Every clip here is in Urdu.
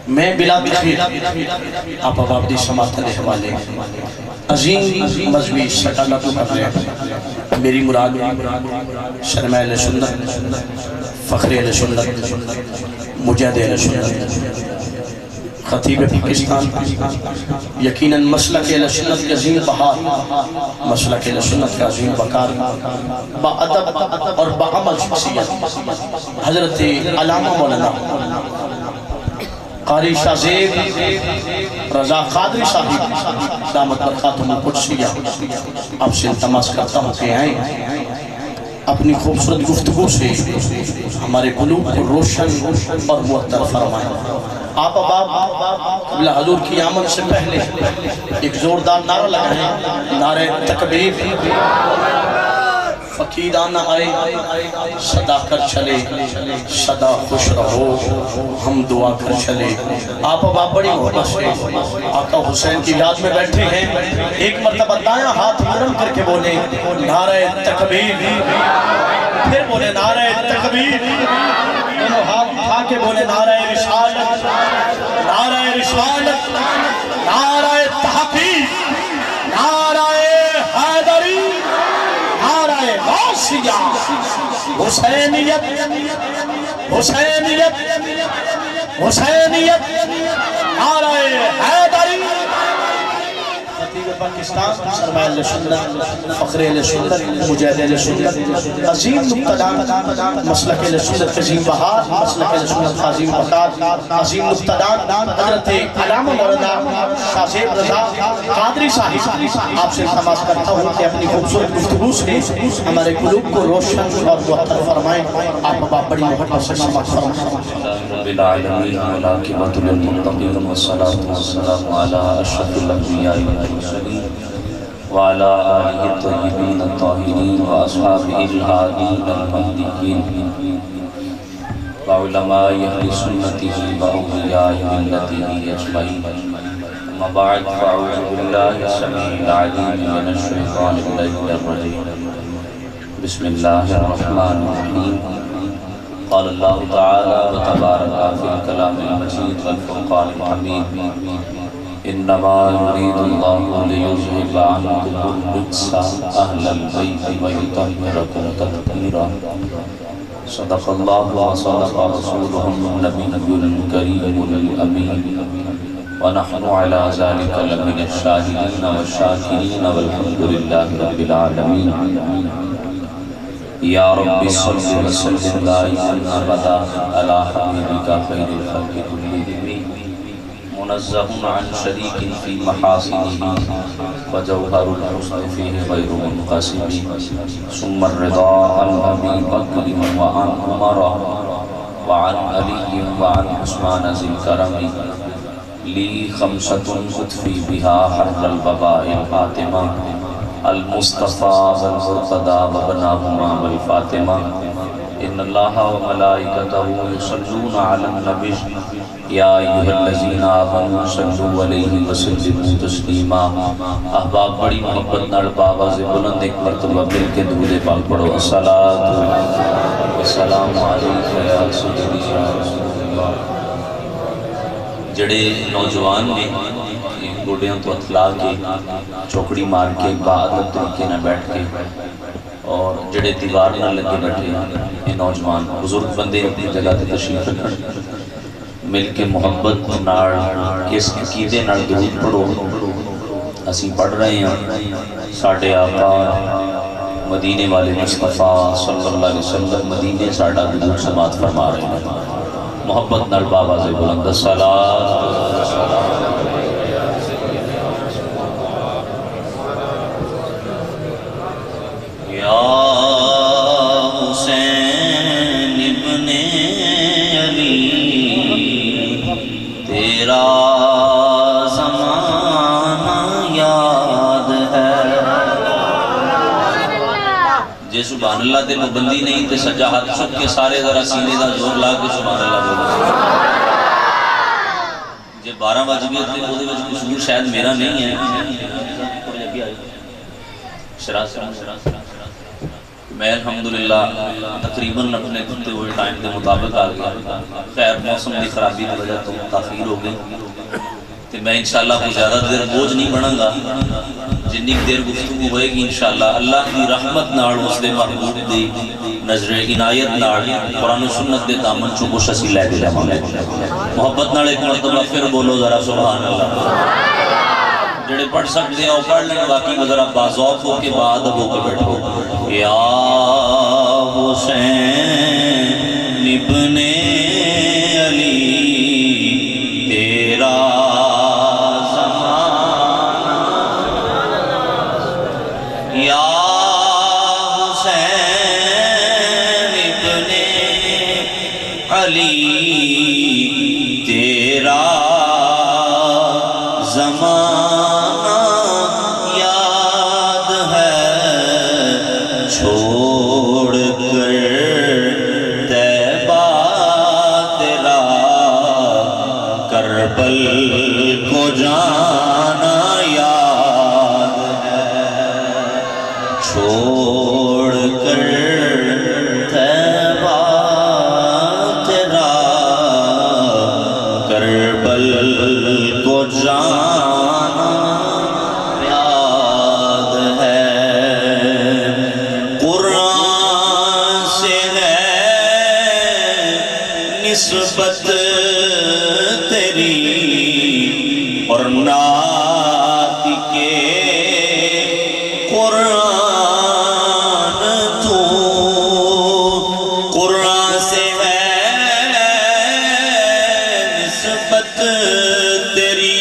میں بلا تخیر آپ آبادی سماعت علیہ حوالے عظیم مذہبی سٹانہ تو کر رہے ہیں. میری مراد شرمہ اہل سنت، فخر اہل سنت، مجاہد اہل سنت، خطیب پاکستان، یقیناً مسلک اہل سنت کے عظیم بہار، مسلک اہل سنت کے عظیم وقار، با ادب اور با عمل شخصیت حضرت علامہ مولانا قاری شاہ زیب رضا قادری صاحب دامت برکاتہم القدسیہ، آپ سے التماس کرتا ہوں کہ آئیں اپنی خوبصورت گفتگو سے ہمارے قلوب کو روشن اور معطر فرمائیں. آپ اب قبلہ حضور کی آمد سے پہلے ایک زوردار نعرہ لگائیں، نعرہ تکبیر. فقیدانہ آئے صدا کر چلے، صدا خوش رہو ہم دعا کر چلے. آپ بڑی محبت سے آقا حسین کی یاد میں بیٹھے ہیں. ایک مرتبہ دایاں ہاتھ بلند کر کے بولے نعرہ تکبیر، پھر بولے نعرہ تکبیر، دونوں ہاتھ اٹھا کے بولے نعرہ رسالت، نعرہ رسالت، نعرہ تحقیق، نعرہ حیدری، نعرہ غوثیہ، حسینیت، حسینیت، حسینیت، نعرہ حیدری. خطیب پاکستان، سرمایہ اہل سنت، فخر اہل سنت، مجاہد اہل سنت، عظیم نقطدان، مسلک اہل سنت عظیم بہار، مسلک اہل سنت عظیم وقار، عظیم نقطدان حضرت علامہ مولانا شاہ زیب رضا قادری صاحب. آپ سے التماس کرتا ہوں کہ اپنی خوبصورت گفتگو سے ہمارے قلوب کو روشن اور معطر فرمائیں. آپ بڑی محبت سے سماعت فرمائیں. رب العالمین والعاقبۃ للمتقین والصلاة والسلام علی اشرف الانبیاء والمرسلین وعلی آلہ الطیبین الطاہرین واصحابہ الہادین المہدیین وعلماء اہل سنتہ واولیاء ملتہ اجمعین. اما بعد فاعوذ باللہ السمیع العلیم من الشیطان اللعین الرجیم. بسم اللہ الرحمن الرحیم. قال اللہ تعالی وتبارک فی الکلام المجید والفرقان الحمید. انما یرید اللہ لیذہب عنکم الرجس اہل البیت ویطہرکم تطہیرا. صدق اللہ وصدق رسولہ النبی الکریم الامین. ونحن على ذلك لمن الشاهدين والشاكرين والحمد لله رب العالمين. یا رب صل وسلم دائما ابدا على حبیبک خیر الخلق کلہم منزہ عن شریک فی محاسنہ وجوہر الحسن فیہ غیر منقسم. ثم الرضا عن ابی بکر وعن عمر وعن علی وعن عثمان ذی الکرم. لی خمسۃ اطفی بها حر الوباء الفاطمہ المصطفیٰ والمرتضیٰ وبناہما والفاطمہ. ان اللہ وملائکتہ یصلون علی النبی یا ایھا الذین آمنوا صلوا علیہ وسلموا تسلیما. احباب بڑی محبت نال بآواز بلند ایک مرتبہ مل کے درود پاک پڑھو. الصلاۃ والسلام علیک یا سیدی یا رسول اللہ. جڑے نوجوان نے گوڑیاں تو اتلا کے چوکڑی مار کے باعدت طریقے نہ بیٹھ کے اور جڑے دیوار نہ لگے بیٹھے یہ نوجوان بزرگ بندے اپنی جگہ تے تشریف رکھن. مل کے محبت نار کس عقیدے نار درود پڑھو. اسی پڑھ رہے ہیں ساڑھے آقا مدینے والے مصطفیٰ صلی اللہ علیہ وسلم مدینے ساڑھا درود سماعت فرما رہے ہیں. محبت نار بابا سے بلند الصلاۃ یا حسین ابن علی تیرا زمانہ یاد ہے. جے سبحان اللہ تے پابندی نہیں تے سجا ہاتھ چک کے سارے ذرا سینے دا زور لا کے سبحان اللہ بولو. جے 12 بج گئے تے وہ دے وچ قصور شاید میرا نہیں ہے. میں الحمدللہ تقریباً اپنے دیتے ہوئے ٹائم کے مطابق آ گیا. خیر موسم کی خرابی کی وجہ تو تاخیر ہو گئی تو میں انشاءاللہ کوئی زیادہ دیر بوجھ نہیں بنا گا. جنی دیر گفتگو ہوئے گی انشاءاللہ اللہ کی رحمت نال اس دے محبوب دی نظر عنایت نال قرآن و سنت دے دامن چو کچھ اسی لے کے جاواں. محبت نال ایک مرتبہ پھر بولو ذرا سبحان اللہ. جڑے پڑھ سکتے ہیں وہ پڑھ لیں, باقی میں ذرا باذوق ہو کے باادب ہو کے بیٹھو. یا حسین ابن علی تیرا زمانہ, یا حسین ابن علی تیرا زمانہ چھوڑ کر طیبہ تیرا کربل کو جانا یاد ہے. چھوڑ کر طیبہ تیرا کربل کو جانا یاد ہے. نسبت تیری اور نعت کے قرآن تو قرآن سے ہے نسبت تیری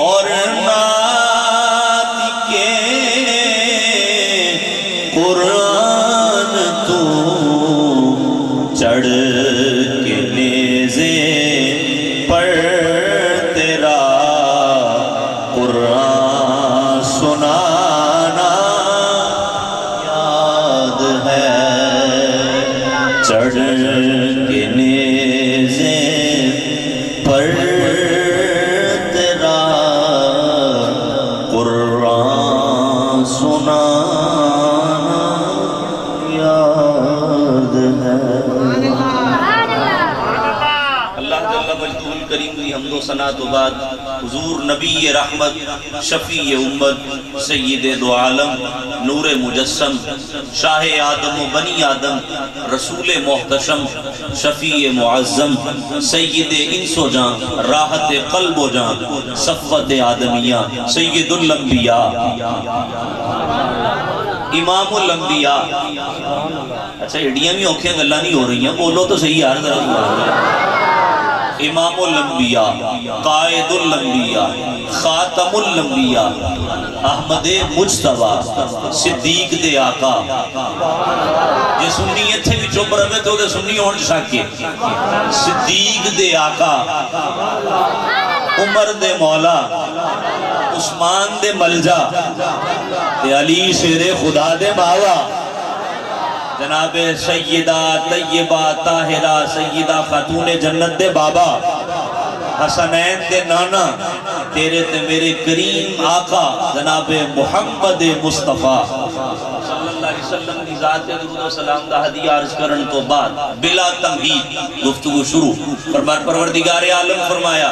اور نعت کے قرآن تو چڑھ کے نیزے پر تیرا قرآن سنانا یاد ہے. چڑھ کے نیزے پر تیرا قرآن سنانا یاد ہے. کریم کی حمد و ثنا تو بعد حضور نبی رحمت شفیع امت سید دو عالم نور مجسم شاہ آدم و بنی آدم رسول محتشم شفیع معظم سید انس و جان راحت قلب و جان صفوت آدمیہ سید الانبیاء امام الانبیاء. اچھا ایڈیاں بھی اوکھیاں گلہ نہیں ہو رہی ہیں, بولو تو صحیح یار ذرا. امام الانبیاء قائد الانبیاء خاتم الانبیاء احمد مجتبیٰ صدیق دے آقا. جے سنی ایتھے بھی چپ رہے تو دے سنی ہون شاکے. صدیق دے آقا, عمر دے مولا, عثمان دے ملجا, علی شیر خدا دے باوا, جناب سیدہ طیبہ طاہرہ سیدہ خاتون جنت دے بابا, حسنین دے نانا, تیرے تے میرے کریم آقا جناب محمد مصطفیٰ صلی اللہ علیہ وسلم کی ذات کے درود و سلام دا ہدیہ عرض کرن تو بعد بلا تمہید گفتگو شروع. پروردگار عالم فرمایا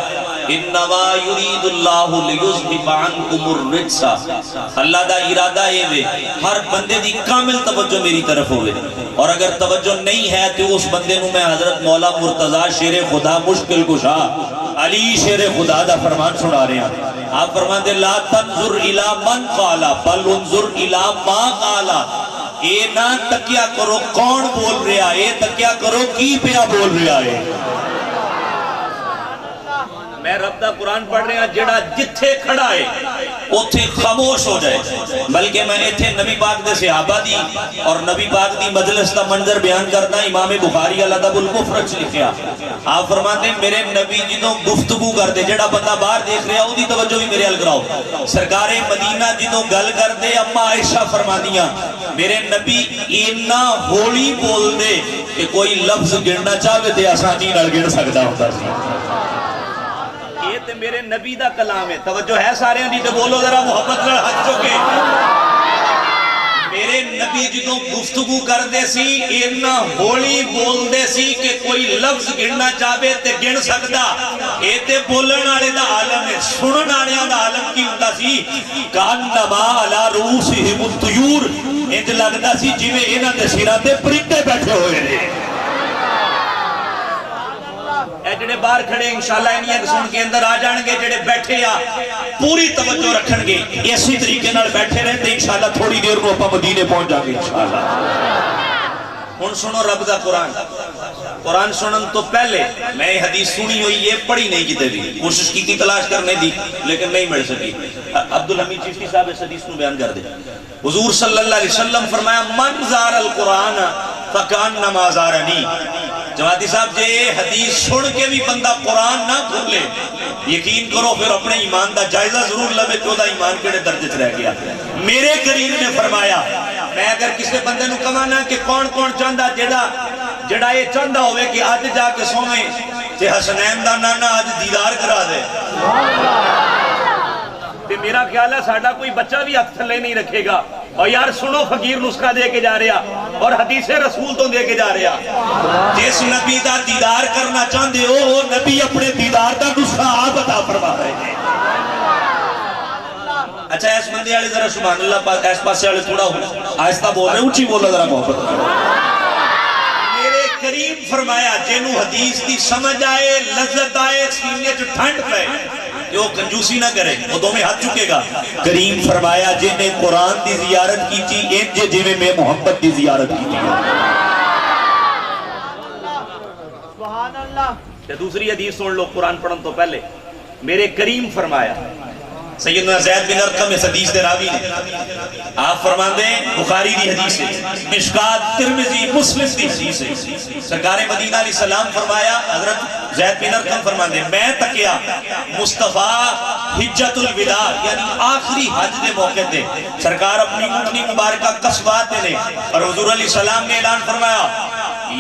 انما یرید اللہ لیذہب عنکم الرجس. اللہ دا ارادہ یہ وے ہر بندے دی کامل توجہ میری طرف ہوئے, اور اگر توجہ نہیں ہے تو اس بندے نو میں حضرت مولا مرتضی شیر خدا مشکل کشا علی شیر خدا دا فرمان سنا رہے ہیں. آپ فرمان دے لا تنظر الی من قالا بل انظر الی ما قالا. اے نہ تکیہ کرو کون بول رہا ہے, تکیہ کرو کی پیا بول رہا ہے. میں رب دا قرآن پڑھ رہے ہیں جڑا جتھے کھڑا ہے اتھے خاموش ہو جائے. بلکہ میں اتھے نبی پاک دے صحابہ دی اور نبی پاک دی مجلس دا منظر بیان کرتا. امام بخاری الادب المفرد لکھیا, آپ فرماتے ہیں میرے نبی جدوں گفتگو کرتے, جڑا بندہ باہر دیکھ رہا اودی توجہ بھی میرے حل کراؤ. سرکار مدینہ جدوں گل کرتے اما عائشہ فرماندیاں میرے نبی اتنا ہولی بول دے کہ کوئی لفظ گننا چاہے تے آسانی نال گن سکتا ہوتا سی. یہ تے میرے نبی دا کلام ہے. توجہ ہے سارے دی تے بولو ذرا محبت نال ہاتھ چوکے. میرے نبی جدوں گفتگو کر دے سی اینا ہولی بول دے سی کہ کوئی لفظ گننا چاہے تے گن سکتا. اے تے بولن والے دا عالم ہے, سنن والے دا عالم کی ہوندا سی. کانما علی رؤوسہم الطیور, انج لگدا سی جویں انہاں دے سراں تے پرندے بیٹھے ہوئے نے. اے جڑے باہر کھڑے انشاءاللہ انہیں سن کے اندر آ جان گے, جڑے بیٹھے آ پوری توجہ رکھن گے, اسی طریقے نال بیٹھے رہتے انشاءاللہ تھوڑی دیر کو اپا مدینے پہنچ جا گے انشاءاللہ. ہن سنو رب دا قرآن. قرآن سنن تو پہلے میں حدیث سنی ہوئی ہے, پڑھی نہیں کتے بھی, کوشش کی تھی تلاش کرنے دی لیکن نہیں مل سکی. عبدالحمید چشتی صاحب اس حدیث کو بیان کر دے. حضور صلی اللہ علیہ وسلم فرمایا من زار القرآن فکانما زارنی. جماعتی صاحب جے حدیث سن کے بھی بندہ قرآن نہ کھولے, یقین کرو پھر اپنے ایمان دا جائزہ ضرور لے کہ وہ دا ایمان کیڑے درجے چ رہ گیا. میرے کریم نے فرمایا میں اگر کسی بندے نو کہاں کہ کون کون چاہندا جڑا یہ چاہندا ہوئے کہ آج جا کے سویں تے حسنین دا نانا آج دیدار کرا دے, تے میرا خیال ہے ساڈا کوئی بچہ بھی ہاتھ تھلے نہیں رکھے گا. اور یار سنو فقیر نسخہ دے کے جا رہا اور حدیث رسول تو دے کے جا رہا. جس نبی دا دیدار کرنا چاہندے ہو وہ نبی اپنے دیدار دا نسخہ آپ عطا فرما رہے ہیں. اچھا اس بندے والے ذرا سبحان اللہ اس پاسے والے تھوڑا آہستہ بول رہے, اونچی بولو ذرا محبت. میرے کریم فرمایا جنوں حدیث دی سمجھ آئے, لذت آئے, سینے جو ٹھنڈ پہ کہ وہ کنجوسی نہ کرے, وہ دو میں ہاتھ چکے گا. کریم فرمایا جن نے قرآن دی زیارت کی تھی انجے جویں میں محمد دی زیارت کی تھی. سبحان اللہ. دوسری حدیث سن لو قرآن پڑھن تو پہلے. میرے کریم فرمایا سیدنا زید بن ارقم اس حدیث دے راوی نے, آپ فرماندے بخاری دی حدیث ہے, مشکات ترمذی مسلم دی حدیث ہے. سرکار مدینہ علیہ السلام فرمایا, حضرت زید بن ارقم فرماندے میں تکیا مصطفیٰ حجت الوداع یعنی آخری حج دے موقع دے سرکار اپنی اونٹنی مبارکہ کسباتے نے, اور حضور علیہ السلام نے اعلان فرمایا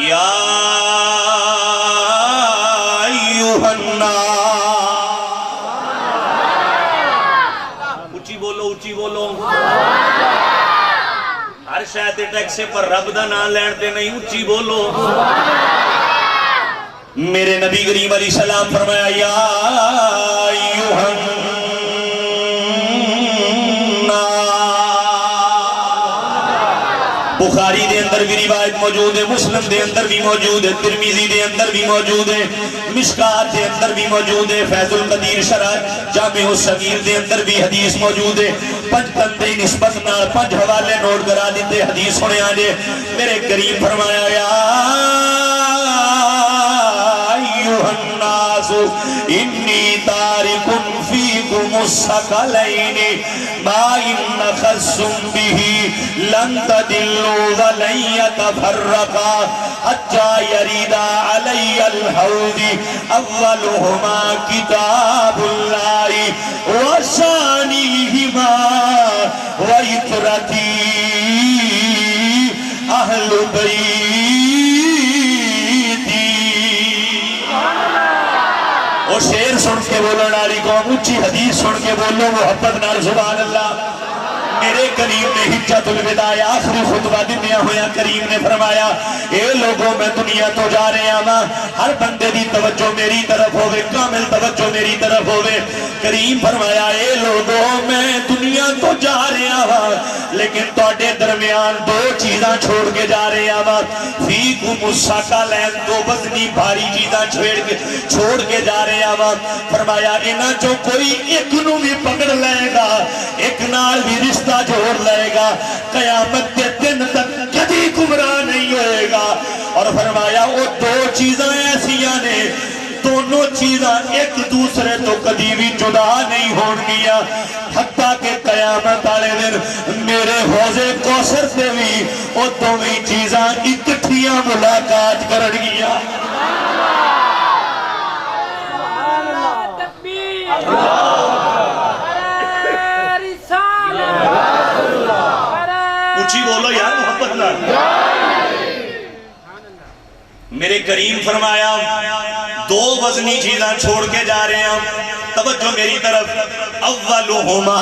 یا ایوہ الناس. اچھی بولو, ہر شاید ٹیکسے پر رب دا نام لینتے نہیں, اچھی بولو. میرے نبی کریم علیہ السلام فرمایا یا ایوہ بخاری دے اندر بھی روایت موجود ہے, مسلم دے اندر بھی موجود ہے, ترمذی دے اندر بھی موجود ہے, مشکات دے اندر بھی موجود ہے, فیض القدیر شرح جامع الصغیر دے اندر بھی حدیث موجود ہے. پنج بندے نسبت نال پنج حوالے نوٹ کرا دیتے, حدیث سنے آجے. میرے کریم فرمایا یا ایوہ الناس انی تارکن فیکم الثقلین ما ان خصم بھی لن تدلوا ولن يتفرقا حتى يرد علي الحوض اولهما كتاب الله وثانيهما وإطرتي اہل بیتی. وہ شیر سن کے بولن والی قوم اونچی حدیث سن کے بولو محبت نال سبحان اللہ. میرے کریم نے حجت الوداع آخری خطبہ دنیا ہویا, کریم نے فرمایا اے لوگوں میں دنیا تو جا رہے ہیں, ہر بندے دی توجہ میری طرف ہوئے, کامل توجہ میری طرف ہوئے. کریم فرمایا اے لوگوں میں دنیا تو جا رہے ہیں لیکن تواڈے درمیان دو چیزاں چھوڑ کے جا رہے ہیں. فیکم الثقلین, دو وزنی بھاری چیزاں چھوڑ کے جا رہے ہیں. فرمایا انہاں چوں کوئی ایک نو بھی پکڑ لے گا, ایک نال بھی رشتہ جوڑ لے گا, قیامت کے دن تک کبھی گمراہ نہیں ہوئے گا. اور فرمایا وہ دو چیزاں ایسیاں نے, دونوں چیزاں ایک دوسرے تو کبھی بھی جدا نہیں ہون گیا حتیٰ کہ قیامت والے دن میرے حوض کوثر سے بھی وہ دونوں چیزاں اکٹھیاں ملاقات کرن گیا. اونچی بولو یار محبت نال. میرے کریم فرمایا دو وزنی چیزاں چھوڑ کے جا رہے ہیں, توجہ میری طرف. اولہما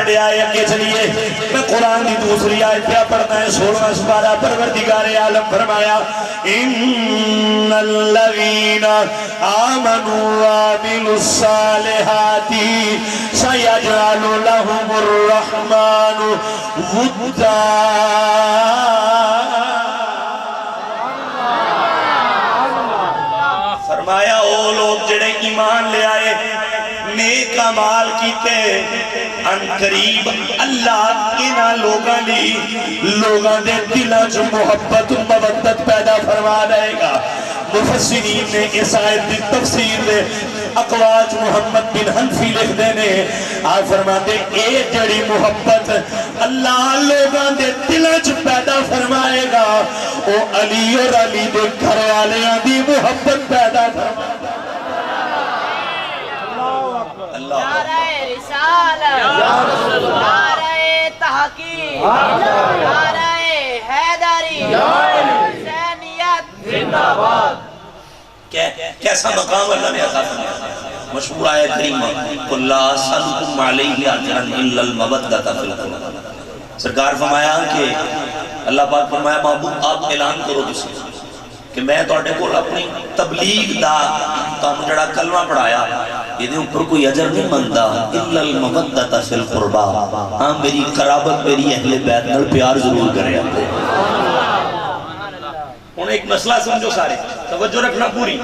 چھڑیا ہے اگے چلیے میں قرآن کی دوسری آیت پہ پڑھنا ہے 16واں سپارہ پروردگار عالم فرمایا ان الذین آمنوا وعملوا الصالحات سیجعل لهم الرحمن ودا فرمایا او لوگ جڑے ایمان لے آئے نیک اعمال کیتے ان قریب اللہ انہاں لوگاں لی لوگاں دے دلاں چ محبت مودت پیدا فرما دے گا مفسرین نے اس آیت کی تفسیر دے اقواج محمد بن حنفی لکھ دینے آپ فرماتے اے جڑی محبت اللہ لوگاں دے دلاں چ پیدا فرمائے گا او علی اور علی دے گھر والیاں دی محبت پیدا فرمائے گا نعرہ رسالت، نعرہ تحقیق، نعرہ حیدری، حسینیت زندہ باد۔ کیسا مقام اللہ نے عطا فرمایا مشہور آیت کریمہ قل لا اسألکم علیہ اجرا الا المودۃ فی القربى سرکار فرمایا کہ اللہ پاک فرمایا محبوب آپ اعلان کرو کسی کہ میں تواڈے کول اپنی تبلیغ دا تم جڑا کلمہ پڑھایا یہ اوپر کوئی اجر نہیں منگدا الا المودۃ فی القربى ہاں میری قرابت میری اہل بیت نال پیار ضرور کرے ہن ایک مسئلہ سمجھو سارے توجہ رکھنا پوری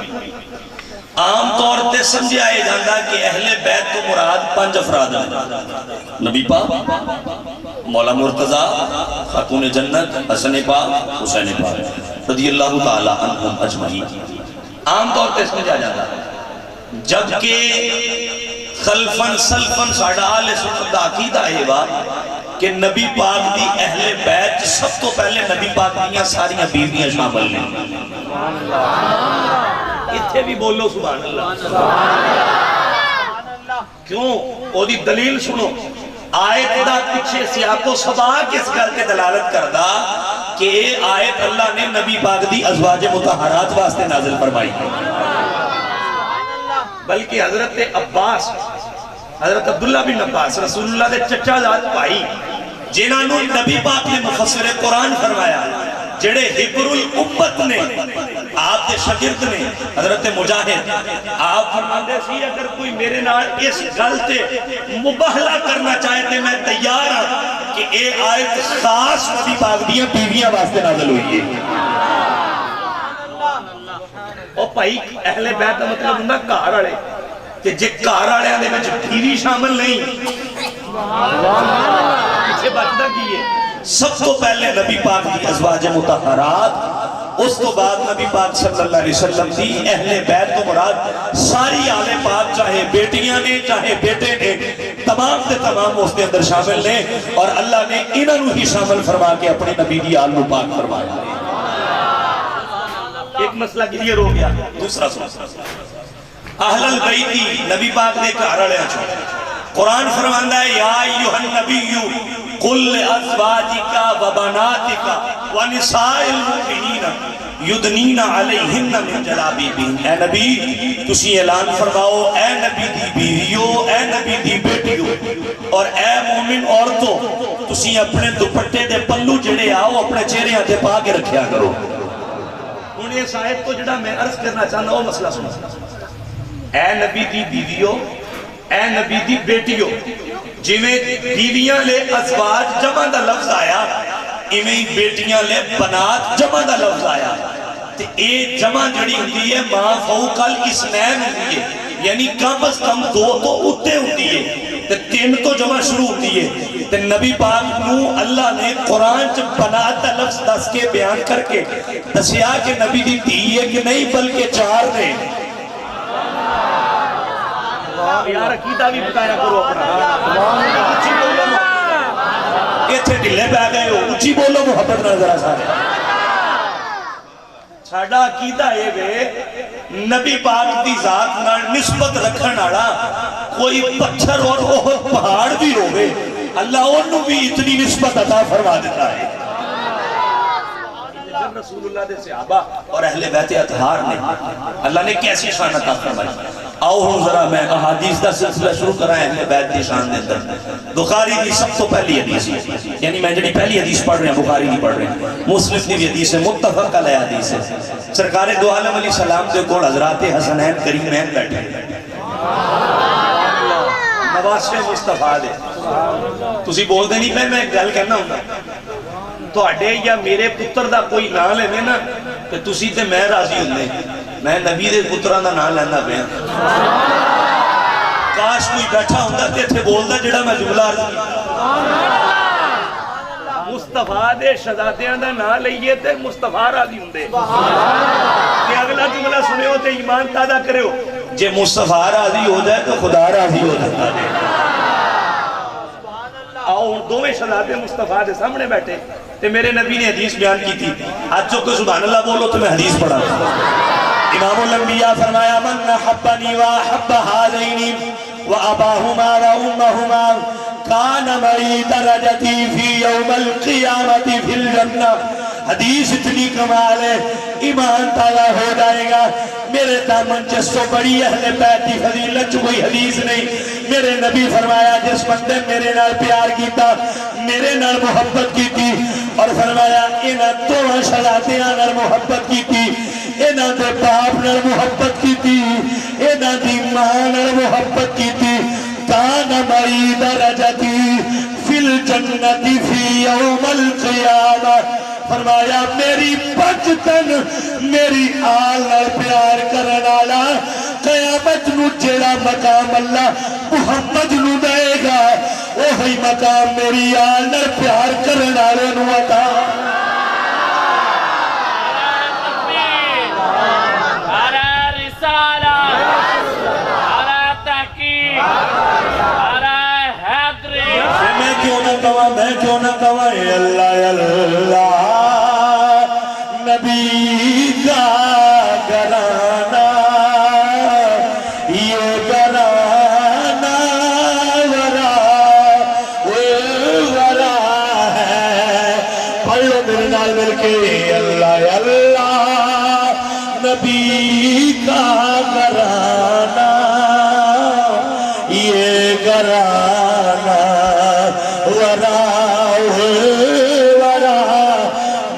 عام طور تے سمجھا یہ جاندہ کہ اہل بیت تو مراد 5 افراد ہیں نبی پاک مولا مرتضیٰ خاتون جنت حسن پاک حسین پاک رضی اللہ تعالی عنہم اجمعین عام طور تے سمجھا جاندہ جبکہ خلفن سلفن ساڑھا آل سنت دا عقیدہ ہے کہ نبی پاک دی اہل بیت سب تو پہلے نبی پاک دیاں ساریاں بیویاں شامل ہیں اتھے بھی بولو سبحان اللہ کیوں او دی دلیل سنو آیت دا پیچھے سیاق و سباق اس گھر کے دلالت کردہ کہ آیت اللہ نے نبی پاک دی ازواج مطہرات واسطے نازل فرمائی بلکہ حضرت عباس حضرت عبداللہ بن عباس رسول اللہ دے چچا ذات بھائی جنہوں نبی پاک نے مفسر قرآن فرمایا جڑے حبر الامت نے آپ دے شاگرد نے حضرت مجاہد آپ فرماندے سی اگر کوئی میرے نال اس گل تے مباہلہ کرنا چاہے تے میں تیار ہوں کہ اے آیت خاص نبی پاک دیاں بیویاں واسطے نازل ہوئی ہے او بھائی اہل بیت دا مطلب ہوندا گھر والے کہ جے گھر والےاں دے وچ بیوی شامل نہیں پیچھے بچدا کی ہے سب تو پہلے نبی پاک کی ازواج مطہرات اس تو بعد نبی پاک صلی اللہ علیہ وسلم دی اہل بیت تو مراد ساری آل پاک چاہے بیٹیاں نے چاہے بیٹے نے تمام دے تمام اس کے اندر شامل نے اور اللہ نے انہوں ہی شامل فرما کے اپنے نبی دی آل پاک فرمایا ایک مسئلہ کلیئر ہو گیا دوسرا سن اہل البیتی نبی پاک نے کہا رڑے چھوڑ قرآن فرماندہ ہے یا ایوہ النبیو قل ازواجکا و بناتکا و نساء المؤمنین یدنین علیہن من جلابیبین اے نبی تسی اعلان فرماؤ اے نبی دی بیویو اے نبی دی بیٹیو اور اے مومن عورتوں تسی اپنے دوپٹے دے پلو جڑے آؤ اپنے چہرے آتے پا کے رکھیا کرو انہیں اس آیت کو جڑا میں عرض کرنا چاہنا وہ مسئلہ سنا اے نبی دی بیویو اے نبی دی بیٹیو جویں بیویاں لے ازواج جمع دا لفظ آیا ایویں بیٹیاں لے بنات جمع دا لفظ آیا تے اے جمع جڑی ہوتی ہے ما فوق الاسنین ہوتی ہے یعنی کم از کم 2 تو اتے ہوتی ہے تے 3 تو جمع شروع ہوتی ہے تے نبی پاک نو اللہ نے قرآن چ بنات دا لفظ دس کے بیان کر کے دسیا کہ نبی دی دھی ہے کہ نہیں بلکہ 4 نے یار عقیدہ بھی بتایا کرو اپنا اچھی بولو ایتھے ڈھلے پہ گئے ہو اچھی بولو محبت نظر آسان چھاڑا عقیدہ یہ وے نبی پاک دی ذات نہ نسبت رکھن آڑا کوئی پتھر اور احد پہاڑ بھی ہوئے اللہ انہوں بھی اتنی نسبت عطا فرما دیتا ہے رسول اللہ دے صحابہ اور اہل بیت اطہار نے اللہ نے کیسی شان عطا فرمائی آؤ ہوں ذرا میں احادیث کا سلسلہ شروع کرائیں اہل بیت کی شان دے اندر. بخاری کی سب تو پہلی حدیث یعنی میں جڑی پہلی حدیث پڑھ رہے ہیں بخاری کی پڑھ رہے ہیں, مسلم کی بھی حدیث ہے, متفق علیہ حدیث ہے. سرکار دو عالم علیہ السلام دے کول حضرات حسنین کریمین بیٹھے نواسے مصطفیٰ دے. تسی بول دے نہیں میں گل کہنا ہوں تو اڈے یا میرے پتر دا کوئی نام لینے نا کہ تسی تے میں راضی ہونے, میں نبی دے پتران دا نام لینا پہ کاش کوئی بیٹھا ہوندہ تے تھے بول دا جڑا میں جملہ عرض کی. مصطفیٰ دے شہزادیاں دا نام لئیے تے مصطفیٰ راضی ہوندے کہ اگلا جملہ سنے ہو تے ایمان تازہ کرے ہو. جے مصطفیٰ راضی ہو جائے تو خدا راضی ہو جاتا ہے. آؤ دو میں شہزادے مصطفیٰ دے سامنے بیٹھے تے میرے نبی نے حدیث بیان کی تھی. آج جو کہ سبحان اللہ بولو تو میں حدیث پڑھا. امام الانبیاء فرمایا من حبنی وحب حالینی واباہما وامہما کان معی درجتی فی یوم القیامت فی الجنہ. حدیث اتنی کمال ہے, ایمان تازہ ہو جائے گا. میرے دامن جسو بڑی اہل بیت کی فضیلت کوئی حدیث نہیں. میرے نبی فرمایا جس بندے میرے نال پیار کیتا, میرے نال محبت کی تھی, اور فرمایا انہاں دو شہزادیاں نال محبت کی تھی, انہاں دے باپ نال محبت کی تھی, انہاں دی ماں نال محبت کی تھی, کان معی درجتی فی الجنت فی یوم القیامہ. فرمایا میری بچتن میری آل پیار کرنالا قیامت نو جیڑا مقام اللہ محمد نو دے گا وہی مقام میری آل پیار کرنالے نو عطا. میں کیوں نہ کہوں اے اللہ اللہ نبی کا گھرانہ یہ گھرانہ ورا ہے. پڑھ لو میرے نال مل کے اللہ اللہ نبی کا گھرانہ یہ گھرانہ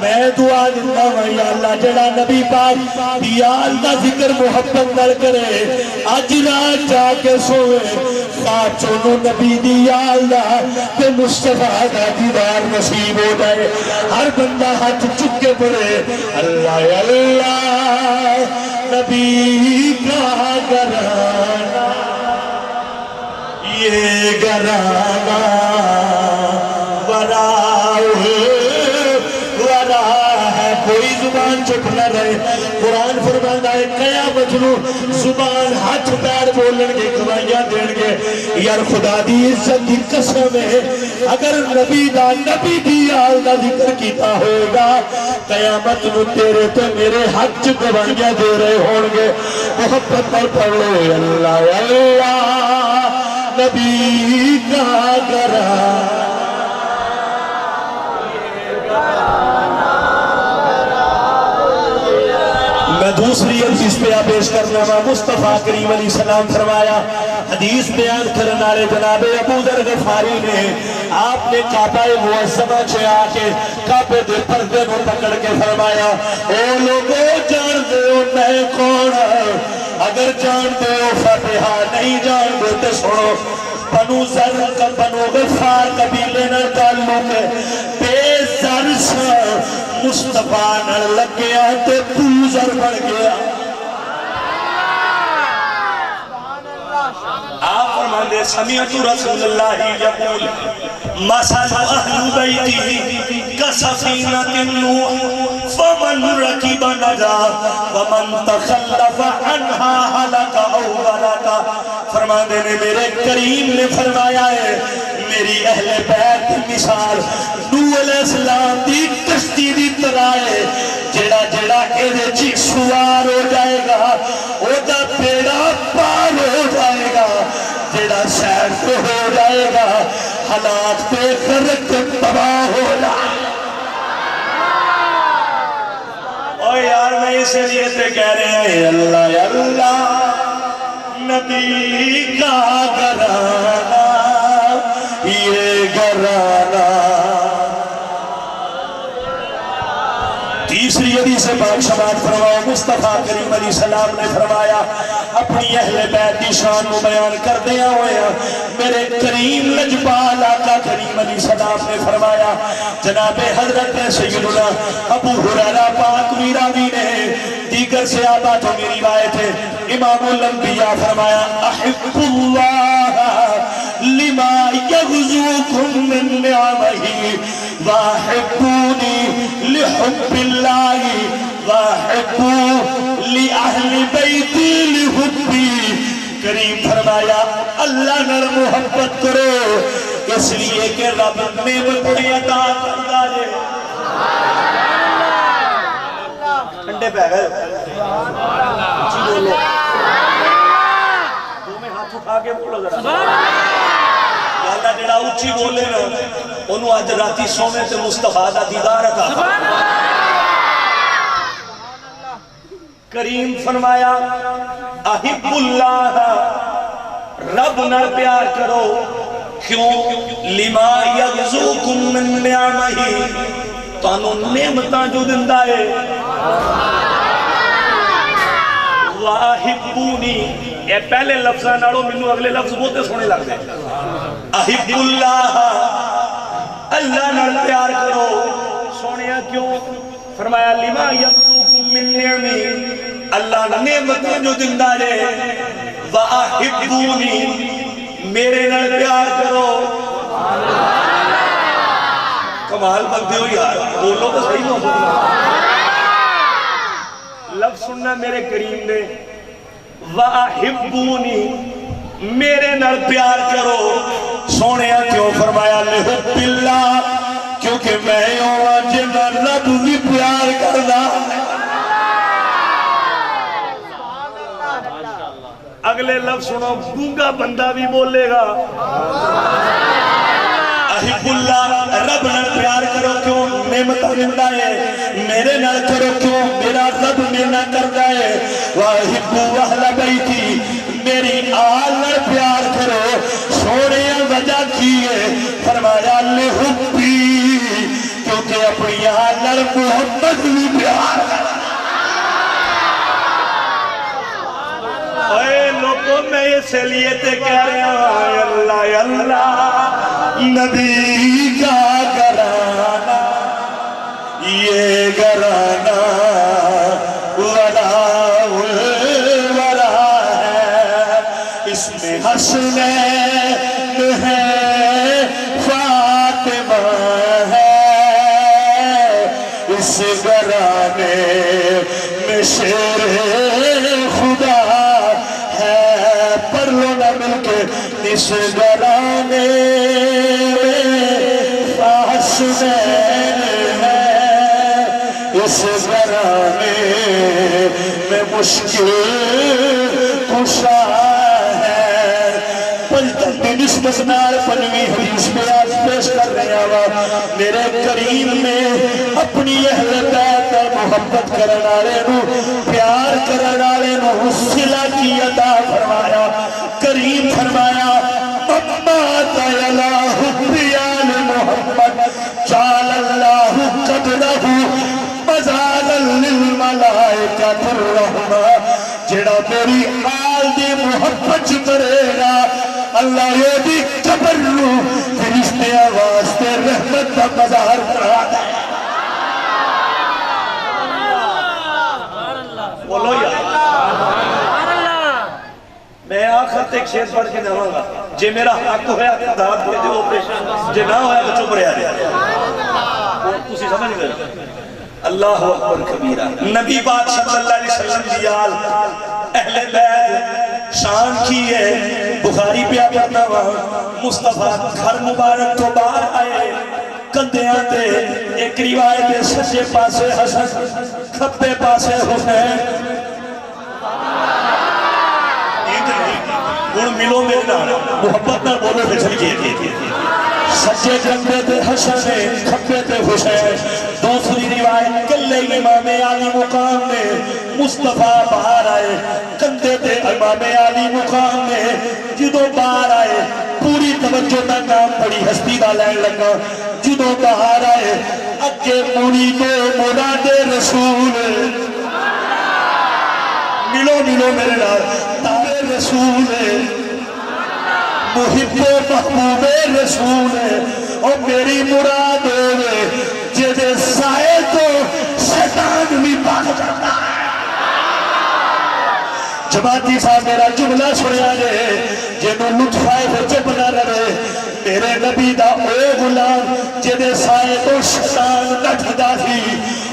میں دعا دیتا ہوں یا اللہ جڑا نبی پاک دیال دا ذکر محبت نال کرے آج رات جا کے سوئے خواب چونو نبی دیال دا تے مصطفیٰ دا دیدار نصیب ہو جائے. ہر بندہ ہاتھ چکے پڑے اللہ اللہ نبی کا گھرانہ یہ گھرانہ ورا ہے. کوئی زبان چپ نہ رہے. قرآن فرماتا ہے قیامت نو زبان ہاتھ پیر بولن گے گواہیاں دین گے یار خدا دی عزت دی قسم ہے اگر نبی دا نبی دی آل دا ذکر کیتا ہوگا قیامت نو تیرے تے میرے حق چ گواہیاں دے رہے ہون گے. محبت پر پڑھ لو اللہ اللہ نبی کا گھرانہ. میں دوسری حدیث پہ پیش کرنا وا. مصطفیٰ کریم علیہ السلام فرمایا حدیث بیان کرنے والے جناب ابو ذر غفاری نے آپ نے کعبہ معظمہ سے آ کے کعبے دے پردے کو پکڑ کے فرمایا اے لوگوں جانتے ہو میں کون؟ اگر جانتے ہو فاتحہ, نہیں جانتے تو سنو. بنو ذر کا بنو غفار قبیلے نہ تعلق ہے. بے ذر سے مصطفیٰ نہ لگ گیا تے بو ذر بڑھ گیا. آپ فرماندے سمیعت رسول اللہ یقول مثل اہل بیتی کسفینۃ نوح فمن رکب نجا ومن تخلف عنها ہلک او غرق. فرماندے نے میرے کریم نے فرمایا ہے میری اہل بیت کی مثال نوح علیہ السلام دی کشتی دی طرح ہے. جڑا جڑا ایدے چی سوار ہو جائے گا او دا بیڑا پار ہو جائے گا. جڑا سیر کو ہو جائے گا حالات پہ غرق تباہ ہو جائے. او یار میں اسے لیے تے کہہ رہے ہیں اللہ اللہ نبی کا گھرانہ یہ گھرانہ. تیسری حدیث پاک سماعت فرماؤ. مصطفیٰ کریم علیہ السلام نے فرمایا اپنی اہل بیت کی شان کو بیان کر دیا ہویا میرے کریم لجپال آقا کریم علیہ السلام نے فرمایا. جناب حضرت سیدنا ابو ہریرہ پاک میراوی نے دیگر صحابہ تو میری روایت ہے. امام الانبیاء فرمایا احب اللہ لما یغزوکم من نعمہ واحبونی لحب اللہ واحبو لأہل بیتی لحبی. کریم فرمایا اللہ نر محبت کرو اس لیے کہ رب نعمتیں عطا کرتا ہے. ٹھنڈے پہ گئے اچھی بولو دو میں ہاتھ اٹھا کے بولو ذرا. اللہ جڑا اچھی بولے نا انہوں آج راتی سونے تے مصطفیٰ دا دیدار عطا فرمایا. کریم فرمایا احب اللہ رب نہ پیار کرو کیوں لما یغزوکم من نعمہ تانوں نعمتاں جو دندا ہے. واحبونی اے پہلے لفظاں نالوں مینوں اگلے لفظ بہتے سونے لگ دے. احب اللہ اللہ نال پیار کرو سونیا کیوں فرمایا لما یغزوکم من نعمہ اللہ نعمتیں جو دندہ ہے. وَأَحِبُّونِي میرے نال پیار کرو. کمال بندے ہو یار بولو تو صحیح محبت لفظ سننا میرے کریم نے. وَأَحِبُّونِي میرے نال پیار کرو سونیا کیوں فرمایا لِحُبِّ اللَّهِ کیونکہ میں ہوں جنہ رب بھی پیار کرنا. اگلے لفظ سنو گونگا بندہ بھی بولے گا. احب اللہ رب نال پیار کرو کیوں نعمت دیندا ہے. میرے نال کرو کیوں میرا رب میرے نال کردا ہے. واحب اہل بیتی میری آل نال پیار کرو سونے وجہ کی ہے فرمایا لحبی کیونکہ اپنی آل نال محبت بھی پیار کرنا. اے لوگوں میں اس لیے تے کہہ رہا ہوں اللہ اللہ نبی کا گھرانہ یہ گھرانہ ولا الورا ہے. اس میں حسنین ہے فاطمہ ہے اس گھرانے میں شیر خدا مل کے اس گھرانے حسنین ہے اس گھرانے میں مشکل کشا ہے. پنجتن کی نسبت نال پنویں حدیث بیان پیش کر رہے ہیں. میرے کریم نے اپنی اہل بیت محبت کرنے والے نو پیار کرنے والے نو صلہ کی عطا فرمایا. کریم فرمایا مات اللہ بیان محمد جعل اللہ قدرہ مزالا للملائکۃ الرحمہ. جڑا میری آل دی محبت کرے گا اللہ یہ بھی قبر نو فرشتے واسطے رحمت کا مظہر کرا دے. بولو یا میں آخر تک شیر پڑھ کے جاؤں گا. جے میرا حق ہویا تو دعوت دے دے آپریشن جے نہ ہویا تو چپ رہا دے. تسی سمجھ گئے اللہ اکبر کبیرہ. نبی پاک صلی اللہ علیہ وسلم دیال اہل بیت شان کی ہے. بخاری پہ پڑھنا وہاں مصطفیٰ گھر مبارک تو باہر آئے کندیاں تے ایک روایت سجے پاسے حسن کھپے پاسے حسین. گن ملو میرے نال محبت نہ بولو پھر چلی گئے سجے کندھے تے حسن ہے کھبے تے حسین دوسری روایت کلے امام علی مقام میں مصطفیٰ باہر آئے کندھے تے امام علی مقام میں جدو باہر آئے پوری توجہ دا نام بڑی ہستی دا لین لگا جدو باہر آئے اگے موڑی دو مراد رسول ملو ملو میرے نال تارے رسول محب محبوب رسول اور میری مراد ہوئے جدے سائے تو شیطان بھی بھاگ جاتا ہے جماعتی صاحب میرا جملہ سنیا جے جنہوں لطفائے ہو جب نہ رہے میرے نبی دا او غلام جدے سائے تو شیطان ڈٹھدا تھی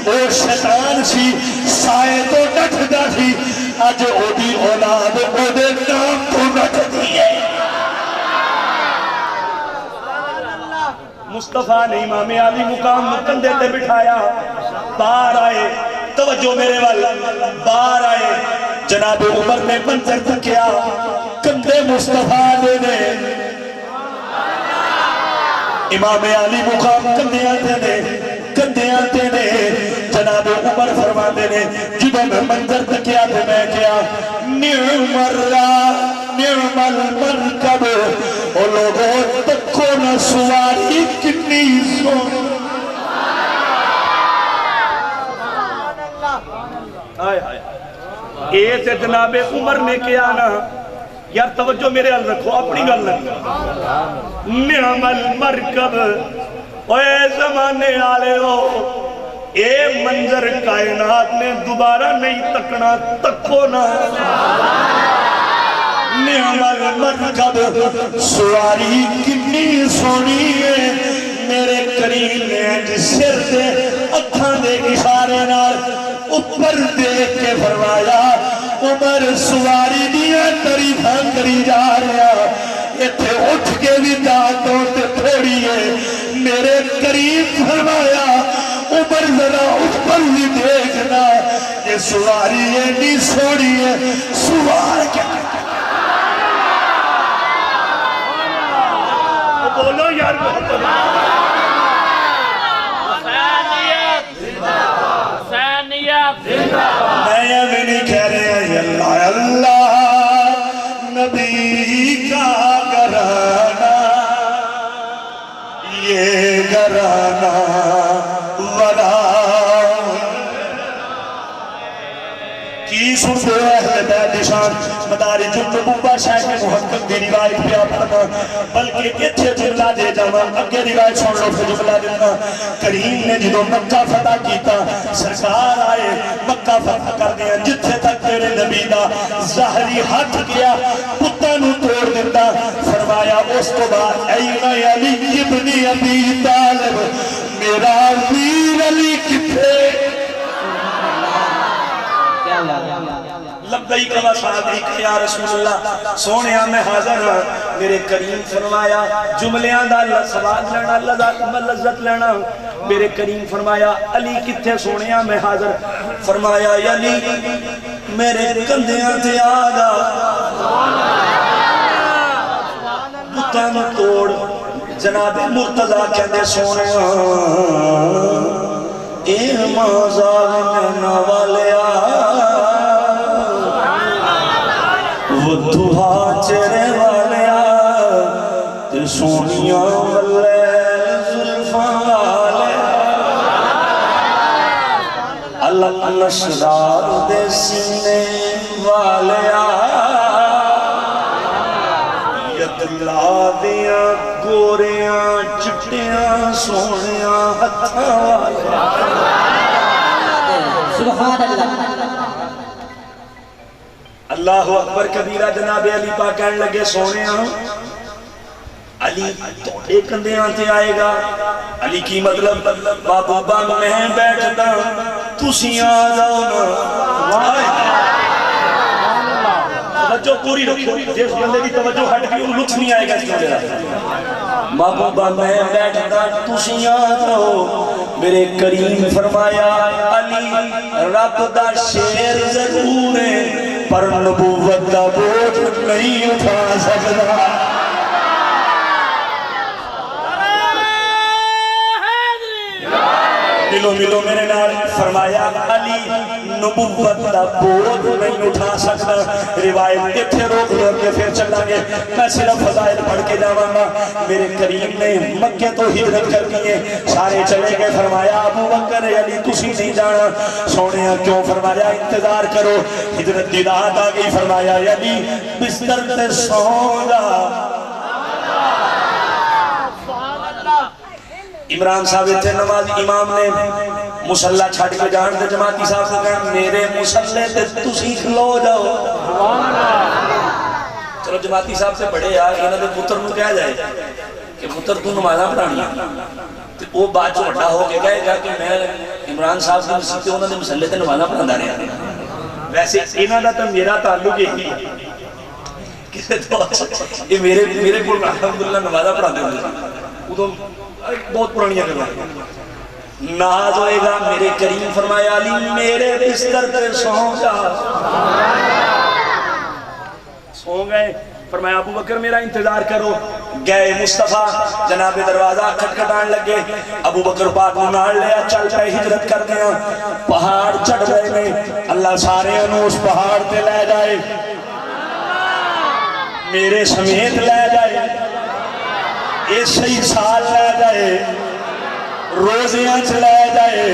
او شیطان سی سائے تو ڈٹھدا تھی آج او دی اولاد او دے نام تو ڈٹ دیئے مصطفیٰ نے امام علی مقام کندھے تے بٹھایا باہر آئے توجہ میرے والا باہر آئے جناب عمر نے منظر تکیا کندھے مصطفیٰ نے امام علی مقام کندھے آتے نے جناب عمر فرماتے نے جب میں منظر تکیا تو میں کیا نعم المرکب او لوگوں تکو نہ سواری کتنی سونی اے تے جناب عمر نے کیا نا یار توجہ میرے حال رکھو اپنی گل نہیں نعم المرکب اے زمانے آلے ہو اے منظر کائنات نے دوبارہ نہیں تکنا تکو نا نعم المرکب سواری کتنی سونی ہے میرے کریم نے جس سر دے اکھاں دے اشارے نال اوپر دیکھ کے فرمایا عمر سواری دیا تعریفاں کری جا رہا اتھے اٹھ کے بھی دانتوں تے تھوڑی ہے میرے کریم فرمایا عمر ذرا اوپر بھی دیکھنا یہ سواری ہے نہیں سوڑی ہے سوار کیا بولو یار محمد میں یہ بھی نہیں کہہ رہے ہیں اللہ اللہ نبی کا گھرانہ یہ گھرانہ ورا کی سنتے ہو اہل بیت شان مدارج النبوہ شاہ کے محقق دی روایت پہ پڑھنا بلکہ اتھے جملہ دے جانا اگے روایت سن لو پھر جملہ دینا کریم نے جدو مکہ فتح کیتا سرکار آئے مکہ فتح کر دیا جتھے تک میرے نبی دا ظاہری ہاتھ کیا پتانو توڑ دیتا فرمایا اس کو بعد این علی ابن ابی طالب میرا ویر علی کتھے لبیک و صادق یا رسول اللہ سونیا میں حاضر ہوں میرے کریم فرمایا جملیاں دا سواد لینا لذت لینا میرے کریم فرمایا علی کتھے سونیا میں حاضر فرمایا علی میرے کندھیاں تے آگا بتاں توڑ جناب مرتضی کہندے سونیا اے مازال والیا وہ دعا چہرے والیا تے سونیاں والے زلفاں والے اللہ نشدار دے سینے والیا یدلا دیاں گوریاں چٹیاں سونیاں ہتھاں والیا سبحان اللہ اللہ اکبر کبیرہ جناب علی پاک کہنے لگے سونے ہوں علی توڑے کندے آتے آئے گا علی کی مطلب بابا میں بیٹھتا تُسی آجاؤ نا توجہ پوری رکھو جس بندے کی توجہ ہٹ گئی وہ لطف نہیں آئے گا اس کے لئے بابا میں بیٹھتا تُسی آجاؤ میرے کریم فرمایا علی رب دا شیر ضرور ہے پر نبوت دا بوجھ نہیں اٹھا سکتا ملو میرے نال فرمایا علی نبوت دا بوجھ نہیں اٹھا سکتا روایت اتنے روک لو کے پھر چلا گے میں صرف فضائل پڑھ کے جاواں گا میرے کریم نے مکے تو ہجرت کر دی ہے سارے چلے گئے فرمایا ابو بکر علی تسی نہیں جانا سونے کیوں فرمایا انتظار کرو ہجرت دی رات آ گئی فرمایا علی بستر تے سو جا عمران صاحب اتنے نماز امام نے مسلح چھڑ کے جان دے جماعتی صاحب سے کہا میرے مسلح تے تسی کھلو جاؤ چلو جماعتی صاحب سے بڑے یار انہوں نے پتر نو کہا جائے کہ پتر تو نمازاں پڑھانی وہ بات جو بڑا ہو کے کہے گا کہ میں عمران صاحب سے مسیح تے انہوں نے مسلح تے نمازاں پڑھانا رہا ویسے انہوں نے تو میرا تعلق یہی کسے تو یہ میرے کو الحمدللہ نمازاں پڑھا دے وہ بہت پرانیاں کروا ناز ہوئے گا میرے کریم فرمایا علی میرے بستر تے سو جا سو گئے فرمایا ابو بکر میرا انتظار کرو گئے مصطفیٰ جناب دروازہ کھٹکھٹان لگے ابو بکر پاک نے نال لیا چل پہ ہجرت کر دیا پہاڑ چڑھ گئے میں اللہ سارے انہوں اس پہاڑ تے لے جائے میرے سمیت لے جائے ایسے سال لے جائے روزیاں چلے جائے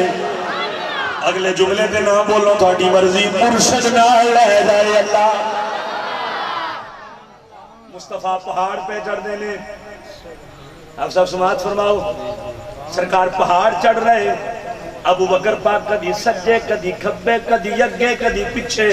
اگلے جملے تے نہ بولو تو اڈی مرضی مرشد نہ لے جائے اللہ مصطفیٰ پہاڑ پہ چڑھ دینے آپ سب سماعت فرماؤ سرکار پہاڑ چڑھ رہے ابو بکر پاک کدی سجے کدی کھبے کدی اگے کدی پیچھے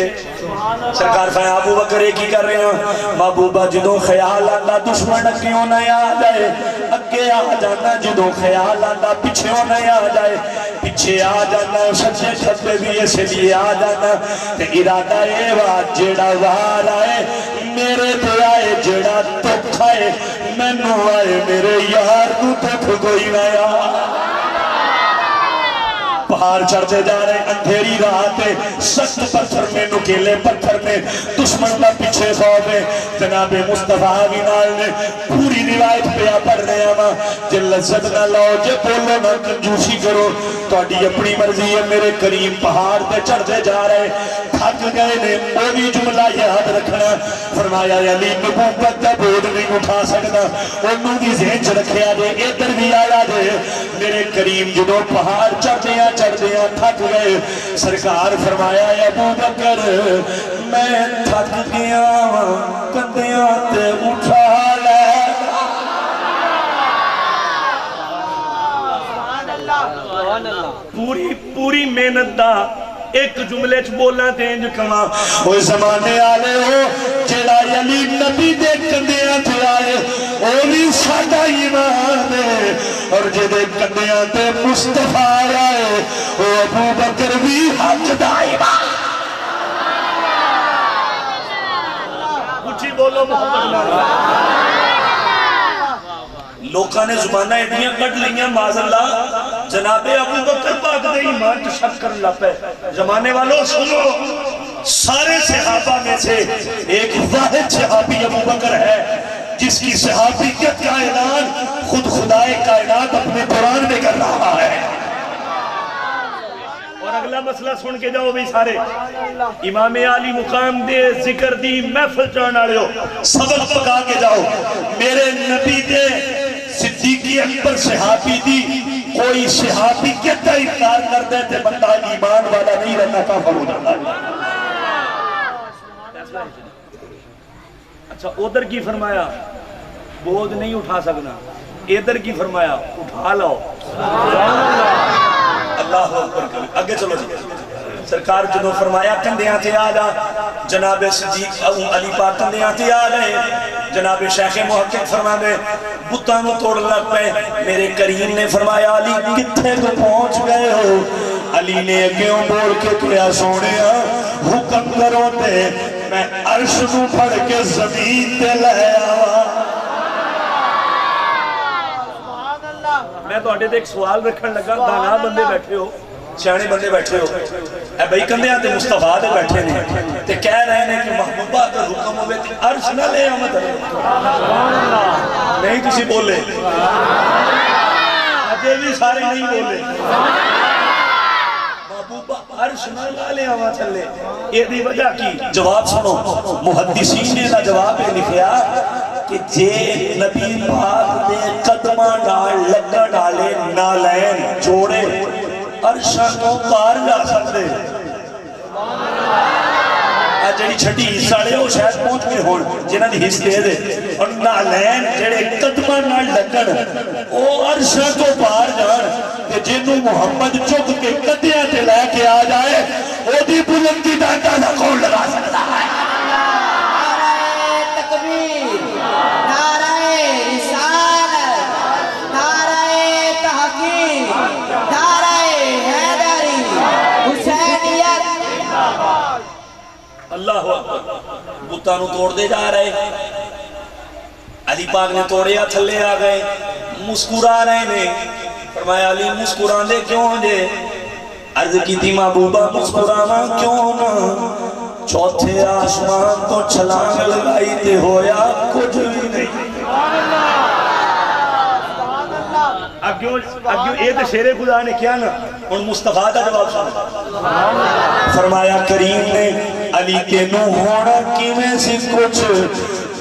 سرکار فرمایا ابو بکر ایک ہی کر رہے ہیں محبوبہ جدوں خیال آتا دشمن کیوں نہ آ جائے اگے آ جانا جدوں خیال آتا پیچھے نہ آ جائے پیچھے آ جانا سجے کھبے بھی اسے لیے آ جانا تے ارادہ اے بات جیڑا وار آئے میرے تے آئے جیڑا دکھ آئے مینوں آئے میرے یار کو دکھ کوئی نہ آ پہاڑ چڑھتے جا رہے اندھیری رات سخت پتھر میں نکیلے پتھر میں دشمن کا پیچھے خوف ہے جناب مصطفیٰ کی نال نے پوری روایت پہ پڑھ رہے ہیں جے لذت نہ لاؤ جے بولو نہ کنجوسی کرو تہاڈی اپنی مرضی ہے میرے کریم پہاڑ پہ چڑھتے جا رہے تھک گئے نے وہ بھی جملہ یاد رکھنا فرمایا علی نبوت کا بوجھ نہیں اٹھا سکتا انہوں بھی ذہن چ رکھیا جے ادھر بھی آیا جے میرے کریم جدوں پہاڑ چڑھتے ہیں چڑھدیاں تھک گئے سرکار فرمایا ابو بکر میں تھک گیا کندیاں تے اٹھا لے پوری محنت دا ایک جملے چ بولاں تے انج کواں او زمانے والے ہو جڑا علی نبی دے کندیاں تے آئے او بھی ساڈا ایمان ہے اور جدے کندیاں تے مصطفیٰ آئے او ابو بکر بھی حق دا ایمان اچھی بولو محمد لوکاں نے زبانہ ایڈیاں کٹ لیاں معاذ اللہ جناب ابو بکر پاک دے ایمان تو شک کرن لگ پے زمانے والوں سنو سارے صحابہ میں سے ایک واحد صحابی ابو بکر ہے جس کی صحابیت کا اعلان خود خدائے کائنات اپنے قرآن میں کر رہا ہے اور اگلا مسئلہ سن کے جاؤ بھی سارے امام عالی مقام دے ذکر دی محفل چڑھن والے ہو سبق پکا کے جاؤ میرے نبی دے صدیقی اکبر صحابی دی کوئی صحابی کتا انکار کر دے تے بندہ ایمان والا نہیں رہتا کافر ہو جاتا ہے اچھا ادھر کی فرمایا بوجھ نہیں اٹھا سکنا ادھر کی فرمایا اٹھا لو اللہ اکبر اگے چلو جی سرکار جنہوں فرمایا کندیاں تے آ جا جناب صدیق علی پاک کندیاں تے آ رہے جناب شیخ محقق فرما دے بتاں نو توڑ لگ پے میرے کریم نے فرمایا علی کتھے کو پہنچ گئے ہو علی نے اگیوں بول کے کیا سونیا حکم کرو تے میں عرش نو پھڑ کے زمین تے لے آوا میں تو اڈے دے ایک سوال رکھن لگا دانا بندے بیٹھے ہو سیانے بندے بیٹھے ہو اے بھائی کندے آتے مصطفیٰ دے بیٹھے نے تے کہہ رہے ہیں کہ محبوبہ کا حکم ہوئے تے عرش نہ لے آمد نہیں کسی بولے اجے بھی سارے نہیں بولے عرش نہ لا لے آوا تھلے یہ دی وجہ کی جواب سنو محدثین نے دا جواب لکھیا کہ جے نبی پاک دے قدمہ ڈال لگا ڈالے نالین جوڑے عرشاں کو پار جا سکتے جڑی چھٹی حصہ لے وہ شاید پہنچ گئے ہون جنہ دی حص دے دے اور نالین جڑے قدمہ نہ لگن وہ عرشاں کو پار جان کہ جنہوں محمد چک کے قدیاں تے لے کے آ جائے وہ دی بلندی دا اندازہ کون لگا سکتا ہے نعرہ تکبیر، نعرہ رسالت، نعرہ تحقیق، نعرہ حیدری، حسینیت۔ اللہ بتانو توڑ دے جا رہے علی پاک نے توڑیا تھلے آ گئے مسکرا رہے نے فرمایا علی مسکران دے کیوں دے عرض کی تھی محبوبہ مسکرانا کیوں نہ چوتھے آسمان تو چھلانگ لگائی تے ہویا کچھ بھی نہیں اگیو اے تے شیر خدا نے کیا نا ان مصطفیٰ کا جواب سنا فرمایا کریم نے علی کے نو ہونا کی میں سے کچھ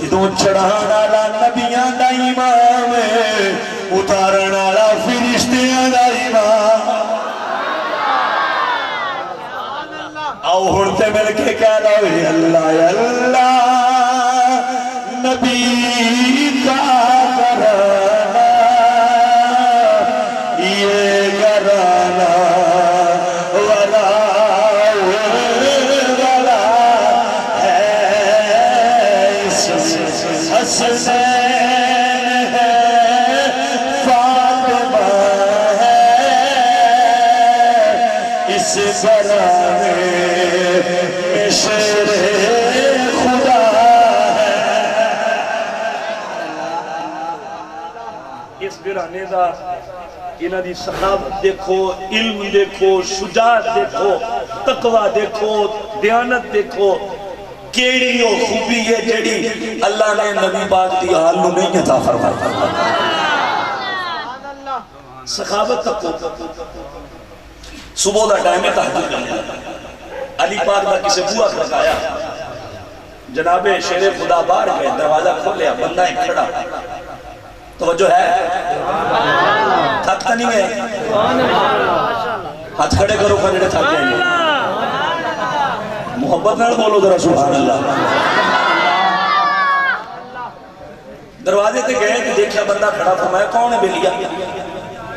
ادھو چڑھانا لا نبیان دا امام اتارنا لا فرشتیاں دا امام آؤ ہڑتے مل کے کہہ لو اللہ اللہ نبی کا کرانا یہ کرانا ولا ولا ہے حسین ہے فاطمہ ہے اس گھرانے میں شیر خدا ہے اس گھرانے دا انہاں دی سخاوت دیکھو علم دیکھو شجاعت دیکھو تقوی دیکھو دیانت دیکھو کیڑی او خوبی ہے جڑی اللہ نے نبی پاک دی حال نو نہیں عطا فرمائی سخاوت تکو صبح دا ٹائم ہے تہجد کرنے علی پاک دا کسے بوا کھڑکایا جناب شیر خدا باہر گئے دروازہ کھولیا بندہ ایک کھڑا توجہ ہے تھکتا نہیں گئے ہاتھ کھڑے کرو کھڑے تھک جائیں گے محبت نہ بولو ذرا سبحان اللہ دروازے تے گئے کہ دیکھا بندہ کھڑا فرمایا کون ہے بلیا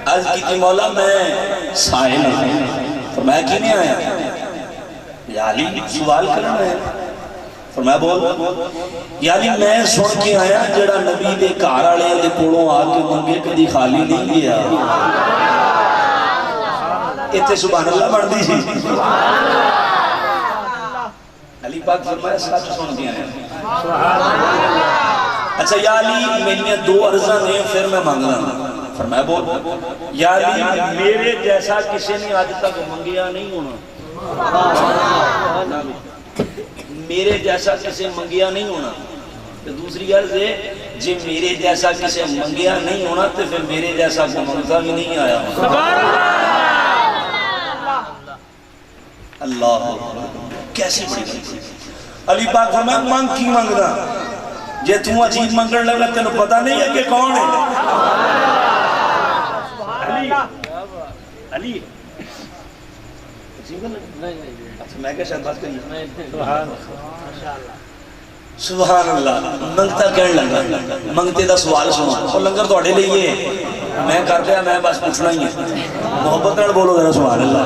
عرض کی تھی مولا میں سائل ہوں فرمایا کی نہیں آیا یا علی سوال کرنا ہے فرمایا بول یا علی میں سن کے آیا جڑا نبی دے گھر والے دے کولوں آ کے منگے کدی خالی نہیں گیا ایتھے سبحان اللہ بندی سی علی پاک فرمایا سچ سن کے آیا اچھا یا علی میری دو عرضاں نے پھر میں مانگ رہا فرمایا بول یا علی میرے جیسا کسی نے آج تک منگیا نہیں ہونا میرے جیسا کسی منگیا نہیں ہونا تو دوسری عرض ہے جی میرے جیسا کسی منگیا نہیں ہونا تو پھر میرے جیسا کو منگتا بھی نہیں آیا اللہ کیسی بڑی علی پاک فرمایا مانگ کی مانگنا جے تم عجیب منگن لگا تینوں پتہ نہیں ہے کہ کون ہے علی میں کیا شاید بات کری سبحان اللہ منگتا کہنے لگا منگتے دا سوال سنا اور لنگر تو اڑے لئیے میں کر دیا میں بس پوچھنا ہی ہے محبت نال بولو ذرا سبحان اللہ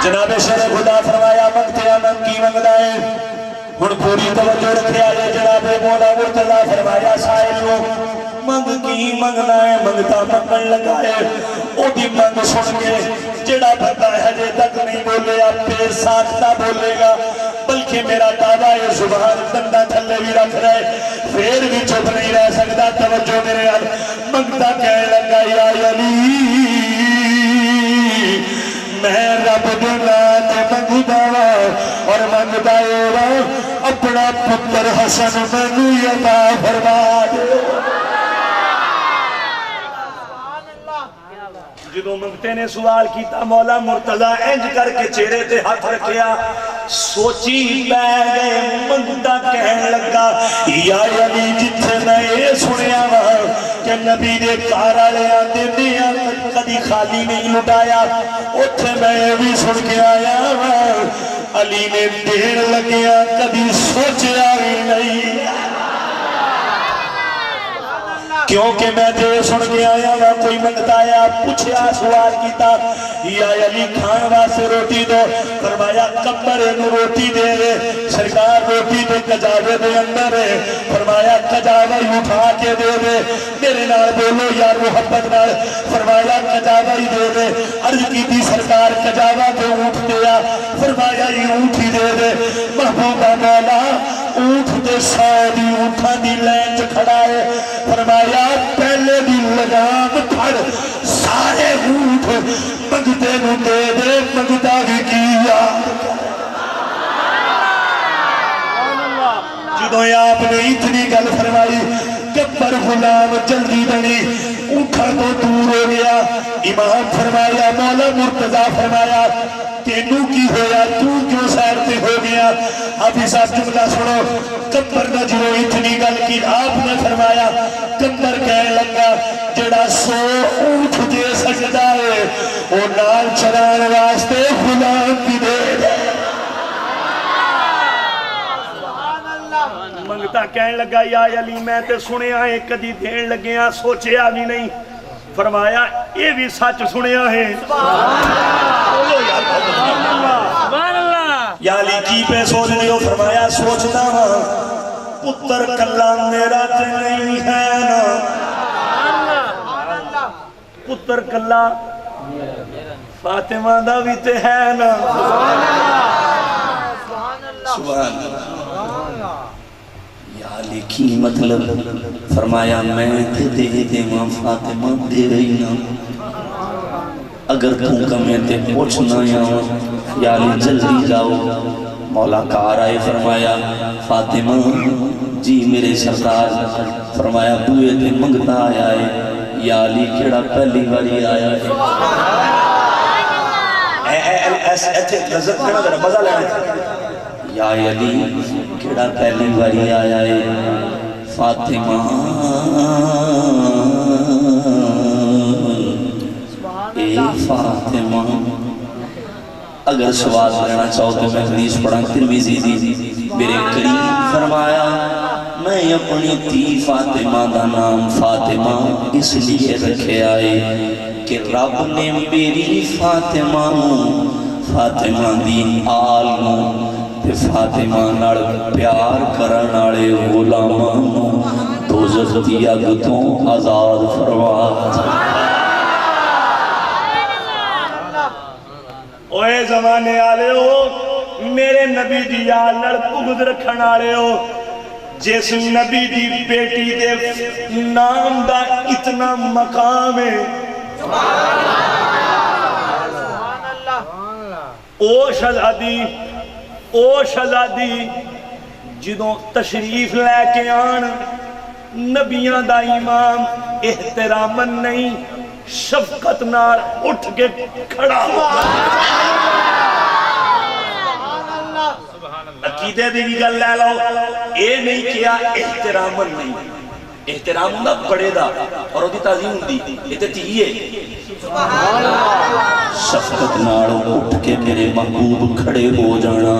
جناب شیر خدا فرمایا منگتے آمن کی منگتا ہے ہن پوری توجہ رکھے آئے جناب مولا مرتضی فرمایا سائل لو منگ کی منگنا ہے منگتا منگن لگا ہے او دی منگ سن کے جڑا بندہ ہے جے تک نہیں بولے آپ پہ ساکھتا بولے گا بلکہ میرا دعویٰ ہے زبان دندہ تھلے بھی رکھ رہے پھر بھی چپ نہیں رہ سکتا توجہ میرے یاد منگتا کہنے لگا یا علی میں رب دلات منگتا اور منگتا ہے اپنا پتر حسن منو عطا فرما دے جدو منگتے نے سوال کیتا مولا مرتضی انج کر کے چہرے تے ہاتھ رکھیا سوچی پہ گئے منگتا کہنے لگا یا علی جتھے میں یہ سنیا وا کہ نبی دے گھر والے آندے میاں کدی خالی نہیں لٹایا اوتھے میں بھی سن کے آیا وا علی نے دین لگیا کبھی سوچیا بھی نہیں کیونکہ میں دے سن کے آیا وا کوئی منگتا آیا پوچھیا سوال کیتا یا علی کھان واسطے روٹی دو فرمایا کمبر نو روٹی دے دے سرکار روٹی دے کجاوے دے اندر ہے فرمایا کجاوے اٹھا کے دے دے میرے نال بولو یار محبت نال فرمایا کجاوے دے دے عرض کی تھی سرکار کجاوے دے اونٹ دیا فرمایا یہ اونٹ ہی دے دے محبوبہ مولا اونٹ دے ساری اونٹاں دی لینچ کھڑا ہے فرمایا پہلے دی لگام پھڑ سارے اونٹ منگتے نو دے دے منگتا بھی کیا جدو آپ نے اتنی گل فرمائی گبر غلام جلدی بنی اونٹا تو دور ہو گیا امام فرمایا مولا مرتضی فرمایا تینوں کی ہویا تو کیوں سیر پہ ہو گیا حافظ صاحب جملہ سنو کمبر نہ جنو اتنی گل کی آپ نے فرمایا کمبر کہنے لگا جڑا 100 اونٹ دے سکتا ہے وہ نال چران واسطے غلام بھی دے دے منگتا کہنے لگا یا علی میں تے سنیا ہے کدی دین لگیا سوچیا بھی نہیں فرمایا یہ بھی سچ سنیا ہے یا علی کی پہ سوچ لیو فرمایا سوچنا ہاں پتر کلا میرا تے نہیں ہے نا پتر کلا فاطمہ دا بھی تے ہے نا سبحان اللہ یا علی کی مطلب فرمایا میں تے دے دے ماں فاطمہ دے رہی نا اگر تم کمیں تے پوچھنا یا علی جلدی جاؤ مولا کار آئے فرمایا فاطمہ جی میرے سردار فرمایا بوئے تے منگتا آیا ہے یا علی کیڑا پہلی باری آیا ہے ایسے لذت کرنا ذرا مزہ لینا یا علی کیڑا پہلی باری آیا ہے فاطمہ اے فاطمہ اگر سوال کرنا چاہو تو میں حدیث پڑھا ترمذی دی میرے کریم فرمایا میں اپنی تی فاطمہ دا نام فاطمہ اس لیے رکھے آئے کہ رب نے میری فاطمہ فاطمہ دی آل تے فاطمہ نال پیار کرن والے غلاماں دوزخ دی اگ تو آزاد فرما اوے زمانے آلے ہو میرے نبی دی یاد لڑ پگد رکھن آلے ہو جس نبی دی بیٹی دے نام دا اتنا مقام ہے او شہزادی جدوں تشریف لے کے آن نبیاں دا امام احترامن نہیں شفقت نال اٹھ کے کھڑا عقیدے دی گل لے لو اے نہیں کیا احترامن نہیں احترام دا بڑے دا اور دی تعظیم دی یہ تے تیئے شفقت نال اٹھ کے میرے محبوب کھڑے ہو جانا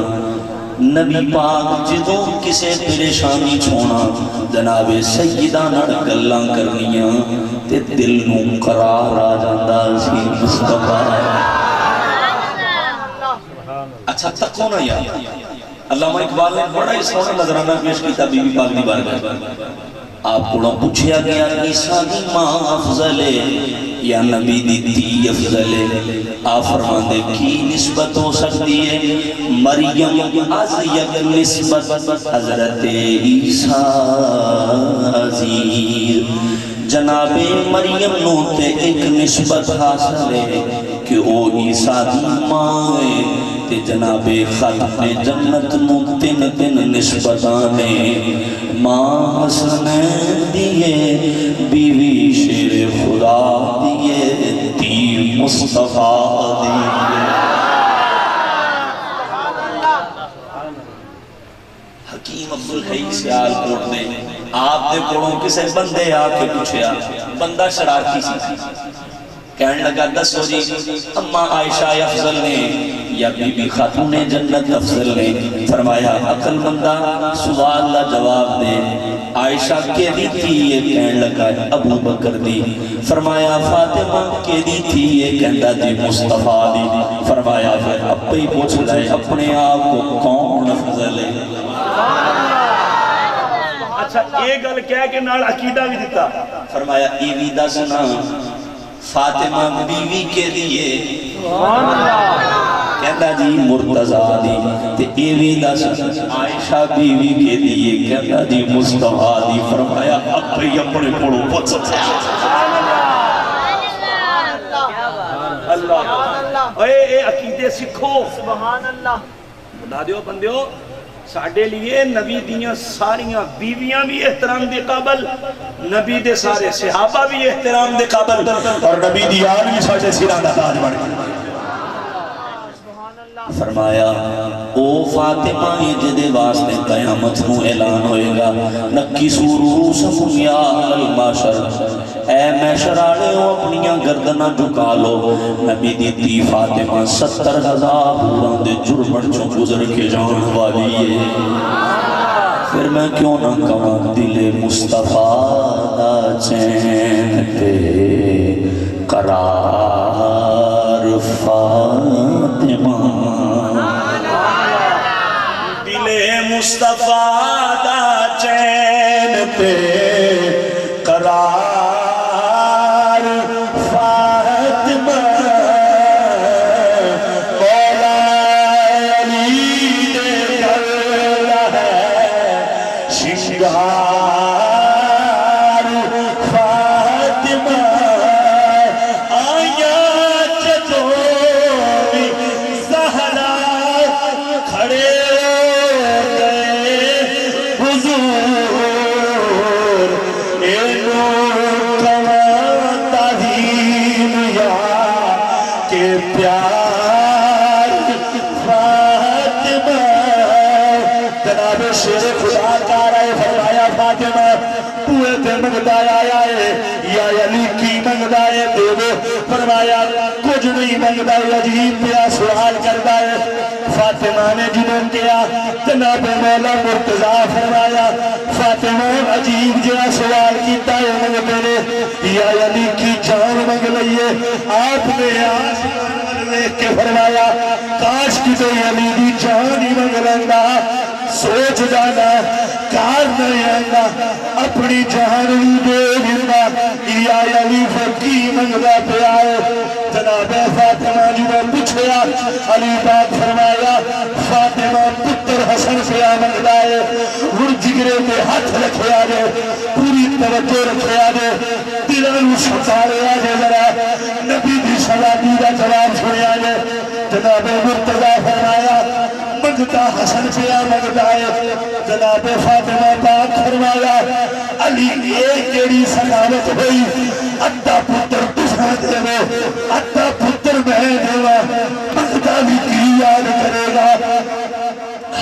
نبی پاک جدوں کسے پریشانی چھونا جناب سیدہ نال گلاں کرنیاں تے دل نو قرار آ جاندا سی مصطفیٰ اچھا تکو نا یار علامہ اقبال نے بڑا ہی سونا نظرانہ پیش کیتا بی بی پاک دی بارگاہ آپ کو پوچھیا گیا عیسیٰ دی ماں افضل ہے یا نبی دی دی افضل ہے آپ فرماندے کی نسبت ہو سکتی ہے مریم از یک نسبت حضرت عیسیٰ عزیز جناب مریم نو تے ایک نسبت حاصل ہے کہ او عیسیٰ دی ماں ہے تے جناب ختم جنت نو تین نسبتانے ماں حسنین دیئے بیوی شیر خدا دیئے تیر مصطفیٰ دی حکیم عبدالحی سیال کوٹ نے آپ نے کوڑوں کسے بندے آ کے پوچھیا بندہ شرارتی سی کہنے لگا دسو جی اماں عائشہ افضل نے یا بی بی خاتون جنت افضل نے فرمایا عقل مندہ سوال لا جواب دے عائشہ کے دی تھی یہ کہنے لگا ابو بکر دی فرمایا فاطمہ کے دی تھی یہ کہندہ دی مصطفیٰ دی فرمایا پھر اب ہی پوچھ لائے اپنے آپ کو کون افضل ہے اچھا ایک گل کہہ کے نال عقیدہ بھی دیتا فرمایا ایوی دا سنا فاطمہ بیوی کے لیے کہتا جی مرتضیٰ دی تے ایوی دا سنا عائشہ بیوی کے لیے کہتا جی مصطفیٰ دی فرمایا اب بھی اپنے پڑھو پوچھ سکتے اللہ اے عقیدے سکھو سبحان اللہ بتا دیو بندیو ساڑھے لیے نبی دیاں ساریاں بیویاں بھی احترام دے قابل نبی دے سارے صحابہ بھی احترام دے قابل اور نبی دی آل بھی ساڑھے سیران دا تاج بڑھ گئی فرمایا او فاطمہ یہ جدے واسطے قیامت نو اعلان ہوئے گا نکی سوروسکم یا الماشر اے میشرالے ہو اپنیاں گردنہ جھکا لو نبی دی فاطمہ 70,000 پوران دے جرمن چوں گزر کے جان والی ہے پھر میں کیوں نہ کہاں دل مصطفیٰ دا چین تے قرار فاطمہ دل مصطفیٰ دا چین تے قرار فاطمہ مولا علی دے گھر ہے شنگار فاطمہ آیا جدو زہرا کھڑے گئے حضور اینو کوا تعظیم یا کہ پیار فاطمہ جناب شیر خدا کا رہے فرمایا فاطمہ توے تے منگدایا آئے یا علی کی منگدائے دے دو فرمایا کچھ نہیں منگدائے عجیب پیا سوال کردہ ہے فاطمہ نے جنہوں کیا جناب مولا مرتضیٰ فرمایا فاطمہ عجیب جہاں سوال کیتا ہے منگتے نے یا علی کی جان منگ لئیے آپ نے آسمان دیکھ کے فرمایا کاش کی تو علی کی جان ہی منگ لنگا سوچ جانا کار نہیں آنا اپنی جان بھی دے گھرنا یا علی فقی منگلا پہ آئے جناب فاطمہ جنہوں پچھیا علی پاک فرمایا فاطمہ پتر حسن سے منگلا ہے جگرے پہ ہاتھ رکھے آجے پوری توجہ رکھے آجے دلوں شکارے آجے ذرا نبی دی صلاحی دا جواب چھوڑے آجے جناب مرتضیٰ فرمایا منگتا حسن پہ منگتا ہے جناب فاطمہ پاک فرمایا علی ایک جیڑی سلامت ہوئی ادھا پتر تساں دے وہ ادھا پتر میں دے وہ منگتا بھی کی یاد کرے گا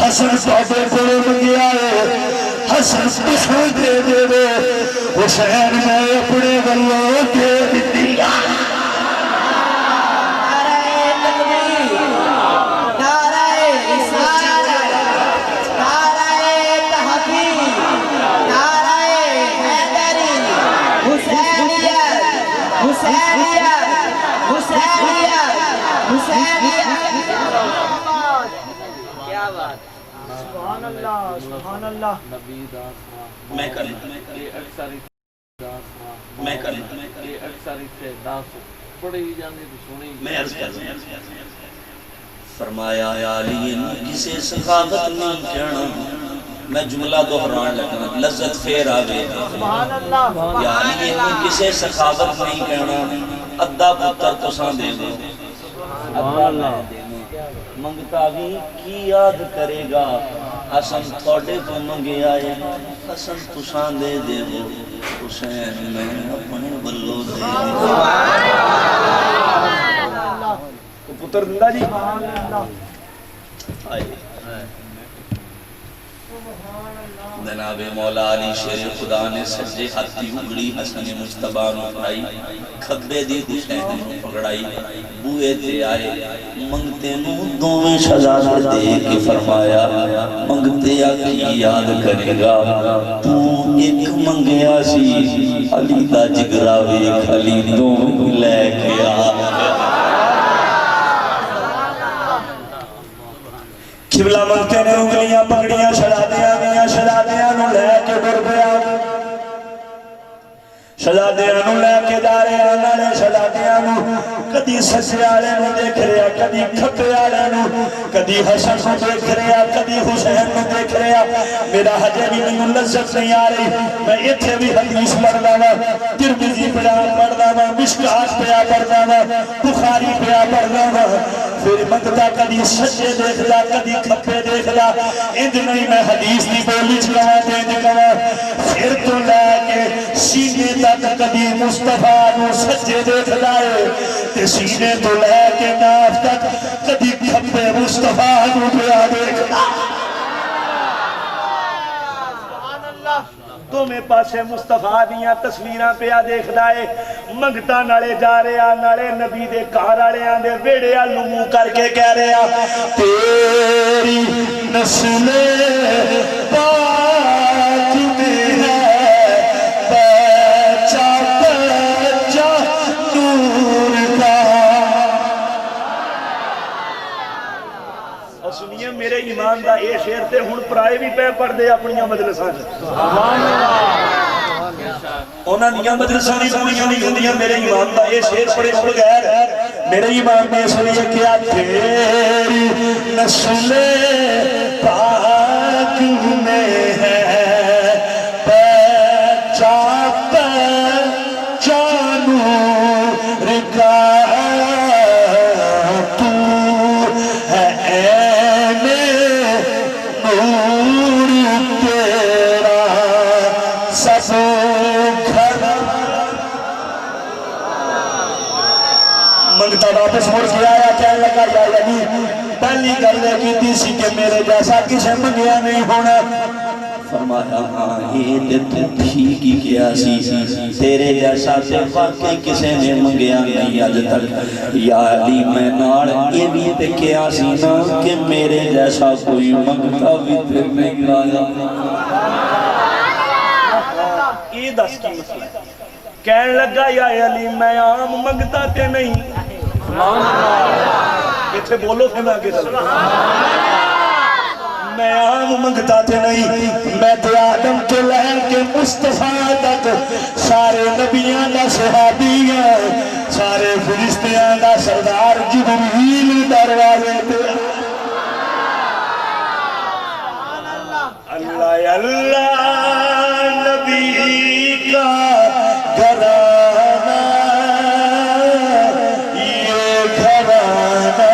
حسن سوٹے پڑے منگیا ہے حسن تساں دے دے وہ حسین میں اپنے گلوں کے دیا سبحان اللہ میں کر میں عرض کر فرمایا یا علی کسے سخاوت نہیں کہنا میں جملہ دہران لگنا لذت پھر آگے یا علی کسے سخاوت نہیں کہنا ادھا پتر تساں دے دو منگتا بھی کی یاد کرے گا حسن تھوڑے تو منگے آئے حسن تساں دے دے وہ حسین میں اپنے بلو دے دے پتر دندا جی جناب مولا علی شیر خدا نے سجے ہاتھی اگڑی حسن مجتبہ نو پڑھائی کھبے دی حسین نو پکڑائی بوئے تے آئے منگتے نو دوویں شہزادے دے کے فرمایا منگتے آکی یاد کرے گا تو ایک منگیا سی علی دا جگرا ویکھ علی دوویں لے کے آ قبلہ منگتے نے انگلیاں پکڑیاں شہزادیاں نو لے کے ڈر پیا شہزادیاں نو لے کے جا رہے آنے شہزادیاں نو کدی سجے والے نو دیکھ رہا کدی کھبے والے نو کدی حسن نو دیکھ رہا کدی حسین نو دیکھ رہا میرا حجے بھی نہیں لذت نہیں آ رہی میں ایتھے بھی حدیث پڑھدا وا ترمذی پڑھا پڑھدا وا مشکات پڑھا پڑھدا وا بخاری پڑھا پڑھدا وا پھر منگتا کدی سجے دیکھدا کدی کھبے دیکھدا انج نہیں میں حدیث دی بولی چلاواں تے انج کہاں پھر تو لے کے سینے تک کدی مصطفیٰ نو سجے دیکھدا ہے تے سینے تو لے کے ناف تک کدی کھبے مصطفیٰ نو پیا دیکھدا تو میں پاسے مصطفیٰ دیاں تصویراں پہ دیکھدا ہے منگتا نالے جا رہا نالے نبی دے گھر والیاں دے ویڑے ول منہ کر کے کہہ رہا تیری نسل پاک میں ہے پہچا پہچا نور کا اور سنیے میرے ایمان دا اے شعر تے ہن پرائے بھی پہ پڑھ دے اپنیاں مجلساں اونا دیاں مدرسہ نہیں پڑھیاں نہیں ہوندیاں میرے ایمان دا یہ شعر پڑھے بغیر میرے ایمان نے اس لیے کیا تیری نسل پاک میں ہے پہچا پہچا نور کا تو ہے عین نور تیرا سب منگتا واپس مڑ کے آیا کہنے لگا یا علی پہلی گل کی تھی سی کہ میرے جیسا کسے منگیا نہیں ہونا فرمایا ہاں یہ تو ٹھیک ہی کیا سی تیرے جیسا سے واقعی کسے نے منگیا نہیں آج تک یا علی میں نال یہ بھی تے کیا سی نا کہ میرے جیسا کوئی منگتا بھی پھر نہیں آیا یہ دس کی مسئلہ کہنے لگا یا علی میں عام منگتا تے نہیں اتھے بولو پھر میں آگے چلو میں عام منگتا تے نہیں میں تے آدم تو لہر کے مصطفیٰ تک سارے نبیاں دا صحابیاں سارے فرشتیاں دا سردار جبریل دروازے تے اللہ اللہ نبی کا گھرانہ یہ گھرانہ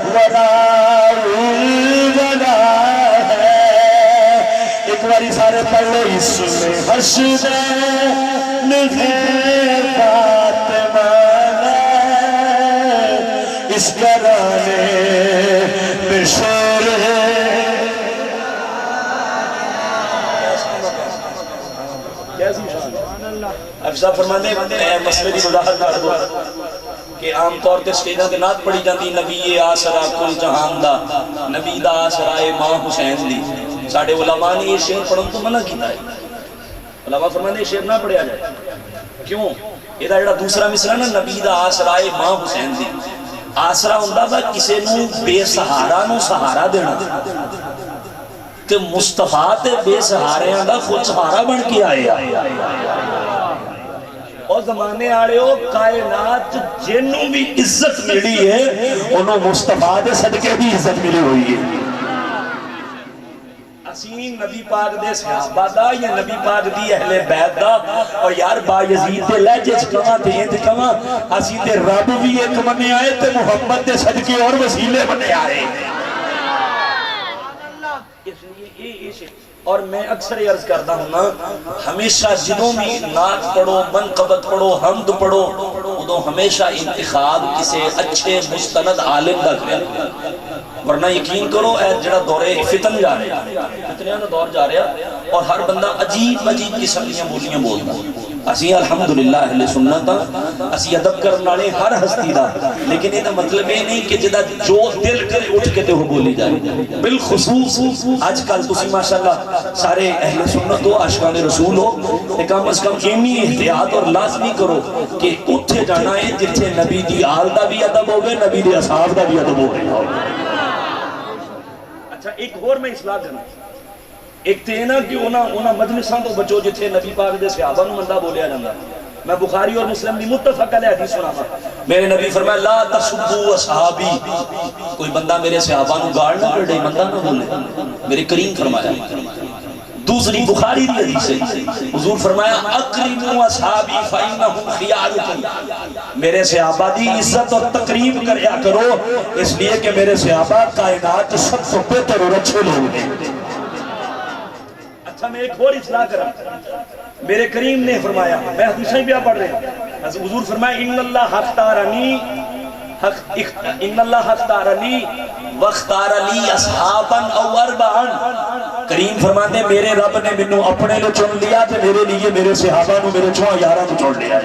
ولا ہے ایک باری سارے پڑھ لو اس میں حسنین ہے فاطمہ اس گھرانے میں شور ہے افضا فرمانے میں مسئلے کی وضاحت کر دوں کہ عام طور تے سٹیجاں تے نعت پڑھی جاندی نبی آسرا کل جہان دا نبی دا آسرا ماں حسین دی ساڑھے علماء نے یہ شعر پڑھن تو منع کیتا ہے علماء فرمانے یہ شعر نہ پڑھیا جائے کیوں یہ جڑا دوسرا مصرع نا نبی دا آسرا ماں حسین دی آسرا ہوندا با کسے نو بے سہارا نو سہارا دینا کہ مصطفیٰ تے بے سہاریاں دا خود سہارا بن کے آئے اور زمانے آڑے ہو کائنات جنوں بھی عزت ملی ہے انہوں مصطفیٰ دے صدقے بھی عزت ملی ہوئی ہے اسین نبی پاک دے صحابہ دا یا نبی پاک دی اہل بیت دا اور یار با یزید دے لہجے چکواں تے یہ چکواں اسین دے رب بھی ایک بنے آئے تے محمد دے صدقے اور وسیلے بنے آئے اس لیے یہ اور میں اکثر عرض کرتا ہوں نا ہمیشہ جنہوں بھی نعت پڑھو منقبت پڑھو حمد پڑھو ادو ہمیشہ انتخاب کسی اچھے مستند عالم دا کریا، ورنہ یقین کرو اے جڑا دورے فتن جا رہا ہے، فتنیاں دا دور جا رہا ہے، اور ہر بندہ عجیب عجیب قسم دیاں بولیاں بولدا. اسی الحمدللہ اہل سنت ہاں، اسی ادب کرن والے ہر ہستی دا، لیکن یہ مطلب یہ نہیں کہ جدا جو دل کرے اٹھ کے تے وہ بولی جائے. بالخصوص آج کل تسی ماشاءاللہ سارے اہل سنت ہو، عاشقان رسول ہو، تے کم از کم اتنی احتیاط اور لازمی کرو کہ اٹھے جانا ہے جتھے نبی دی آل دا بھی ادب ہوگے، نبی دے اصحاب دا بھی ادب ہوگے. اچھا ایک اور میں اصلاح کرنا، ایک تے نا کہ اونا مجلساں تو بچو جتھے نبی پاک دے صحابہ نو مندا بولیا جاندا. میں بخاری اور مسلم دی متفق علیہ حدیث سناواں. میرے نبی فرمایا لا تسبوا اصحابی، کوئی بندہ میرے صحابہ نو گاڑ نہ کڈے، مندا نہ بولے، میرے کریم فرمایا. دوسری بخاری دی حدیث ہے، حضور فرمایا اکرموا اصحابی فانہم خیارکم، میرے صحابہ دی عزت اور تکریم کریا کرو، اس لیے کہ میرے صحابہ کائنات سب سے بہتر اور اچھے لوگ ہیں. اچھا میں ایک اور اصلاح کرا، میرے کریم نے فرمایا، میں حدیثیں بھی پڑھ رہے ہیں، حضور فرمایا ان اللہ اختارنی واختار لی اصحابا او اربعا، کریم فرماتے ہیں میرے رب نے منو اپنے لئے چن لیا تے میرے لیے میرے صحابہ نو میرے 4 یاراں نو چن لیا.